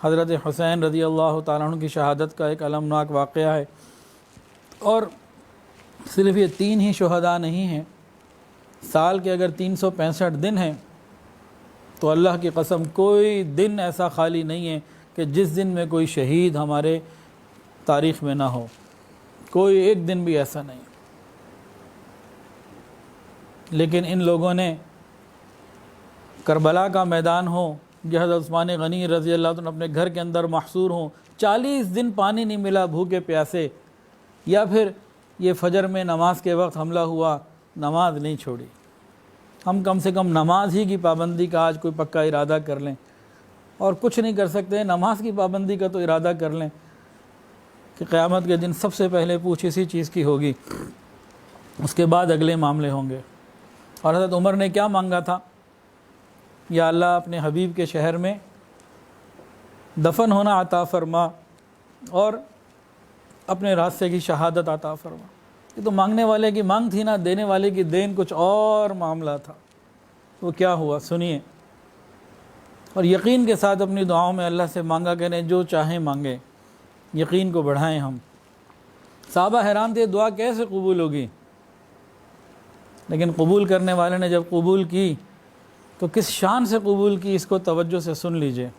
حضرت حسین رضی اللہ تعالیٰ عنہ کی شہادت کا ایک المناک واقعہ ہے۔ اور صرف یہ 3 ہی شہداء نہیں ہیں، سال کے اگر 365 دن ہیں تو اللہ کی قسم کوئی دن ایسا خالی نہیں ہے کہ جس دن میں کوئی شہید ہمارے تاریخ میں نہ ہو، کوئی ایک دن بھی ایسا نہیں۔ لیکن ان لوگوں نے کربلا کا میدان ہو، جو حضرت عثمان غنی رضی اللہ عنہ اپنے گھر کے اندر محصور ہوں، 40 دن پانی نہیں ملا بھوکے پیاسے، یا پھر یہ فجر میں نماز کے وقت حملہ ہوا، نماز نہیں چھوڑی۔ ہم کم سے کم نماز ہی کی پابندی کا آج کوئی پکا ارادہ کر لیں، اور کچھ نہیں کر سکتے، نماز کی پابندی کا تو ارادہ کر لیں کہ قیامت کے دن سب سے پہلے پوچھ اسی چیز کی ہوگی، اس کے بعد اگلے معاملے ہوں گے۔ اور حضرت عمر نے کیا مانگا تھا، یا اللہ اپنے حبیب کے شہر میں دفن ہونا عطا فرما اور اپنے راستے کی شہادت عطا فرما۔ یہ تو مانگنے والے کی مانگ تھی نا، دینے والے کی دین کچھ اور معاملہ تھا۔ وہ کیا ہوا سنیے، اور یقین کے ساتھ اپنی دعاؤں میں اللہ سے مانگا کریں، جو چاہیں مانگیں، یقین کو بڑھائیں ہم۔ صحابہ حیران تھے دعا کیسے قبول ہوگی، لیکن قبول کرنے والے نے جب قبول کی تو کس شان سے قبول کی، اس کو توجہ سے سن لیجئے۔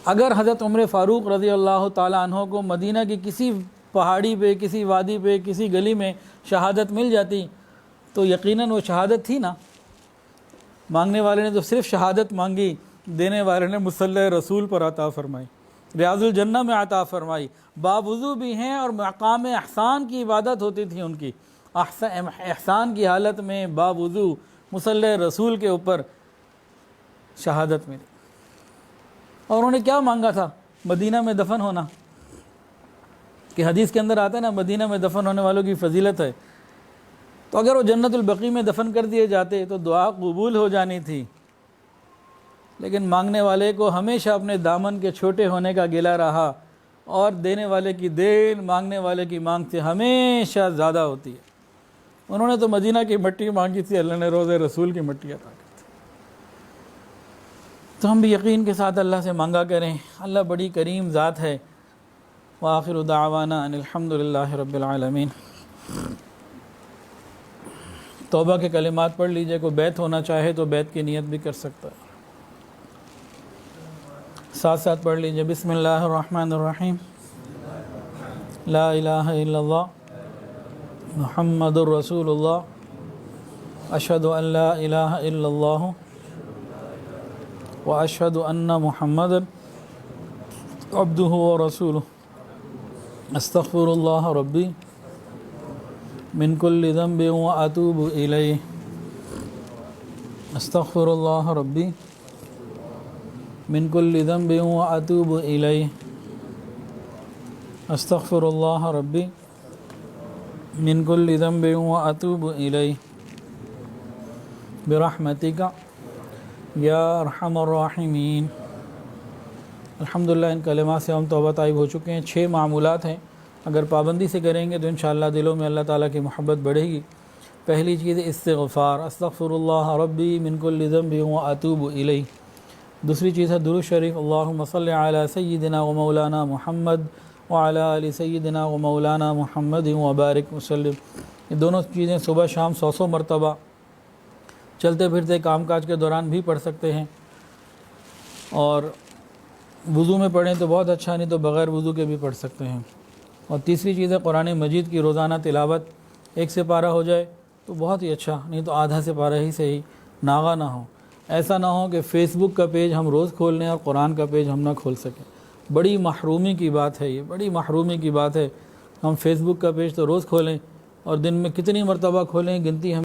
اگر حضرت عمر فاروق رضی اللہ تعالیٰ عنہ کو مدینہ کی کسی پہاڑی پہ، کسی وادی پہ، کسی گلی میں شہادت مل جاتی تو یقیناً وہ شہادت تھی نا۔ مانگنے والے نے تو صرف شہادت مانگی، دینے والے نے مصلی رسول پر عطا فرمائی، ریاض الجنہ میں عطا فرمائی، باوضو بھی ہیں، اور مقام احسان کی عبادت ہوتی تھی ان کی، احسان کی حالت میں باوضو مصلی رسول کے اوپر شہادت ملی۔ اور انہوں نے کیا مانگا تھا، مدینہ میں دفن ہونا، کہ حدیث کے اندر آتا ہے نا مدینہ میں دفن ہونے والوں کی فضیلت ہے۔ تو اگر وہ جنت البقیع میں دفن کر دیے جاتے تو دعا قبول ہو جانی تھی، لیکن مانگنے والے کو ہمیشہ اپنے دامن کے چھوٹے ہونے کا گلہ رہا، اور دینے والے کی دین مانگنے والے کی مانگ سے ہمیشہ زیادہ ہوتی ہے۔ انہوں نے تو مدینہ کی مٹی مانگی تھی، اللہ نے روضہ رسول کی مٹی عطا کی تھی۔ تو ہم بھی یقین کے ساتھ اللہ سے مانگا کریں، اللہ بڑی کریم ذات ہے۔ وآخر دعوانا ان الحمد للہ رب العالمین۔ توبہ کے کلمات پڑھ لیجئے، کوئی بیت ہونا چاہے تو بیت کی نیت بھی کر سکتا ہے، ساتھ ساتھ پڑھ لیجئے۔ بسم اللہ الرحمن الرحیم، لا الہ الا اللہ محمد الرسول اللہ، اشہد ان لا الہ الا اللہ واشہد ان محمد عبدہ ورسولہ، استغفر اللہ ربی من کل ذنب واتوب الیہ، استغفر اللہ ربی من کل ذنب واتوب الیہ، استغفر اللہ ربی من کل ذنب واتوب الیہ برحمتک یا ارحم الراحمین۔ الحمدللہ ان کلمات سے ہم توبہ طائب ہو چکے ہیں۔ 6 معمولات ہیں، اگر پابندی سے کریں گے تو انشاءاللہ دلوں میں اللہ تعالیٰ کی محبت بڑھے گی۔ پہلی چیز ہے استغفار، استغفر اللہ ربی من کل ذنب واتوب الیہ۔ دوسری چیز ہے درود شریف، اللہم صلی علی سیدنا و مولانا محمد وعلی آل سیدنا و مولانا محمد وبارک وسلم۔ یہ دونوں چیزیں صبح شام 100 مرتبہ چلتے پھرتے کام کاج کے دوران بھی پڑھ سکتے ہیں، اور وضو میں پڑھیں تو بہت اچھا، نہیں تو بغیر وضو کے بھی پڑھ سکتے ہیں۔ اور تیسری چیز ہے قرآن مجید کی روزانہ تلاوت، 1 سپارہ ہو جائے تو بہت ہی اچھا، نہیں تو آدھا سپارہ ہی صحیح، ناغہ نہ ہو۔ ایسا نہ ہو کہ فیس بک کا پیج ہم روز کھول لیں اور قرآن کا پیج ہم نہ کھول سکیں۔ بڑی محرومی کی بات ہے، یہ بڑی محرومی کی بات ہے۔ ہم فیس بک کا پیج تو روز کھولیں اور دن میں کتنی مرتبہ کھولیں گنتی ہم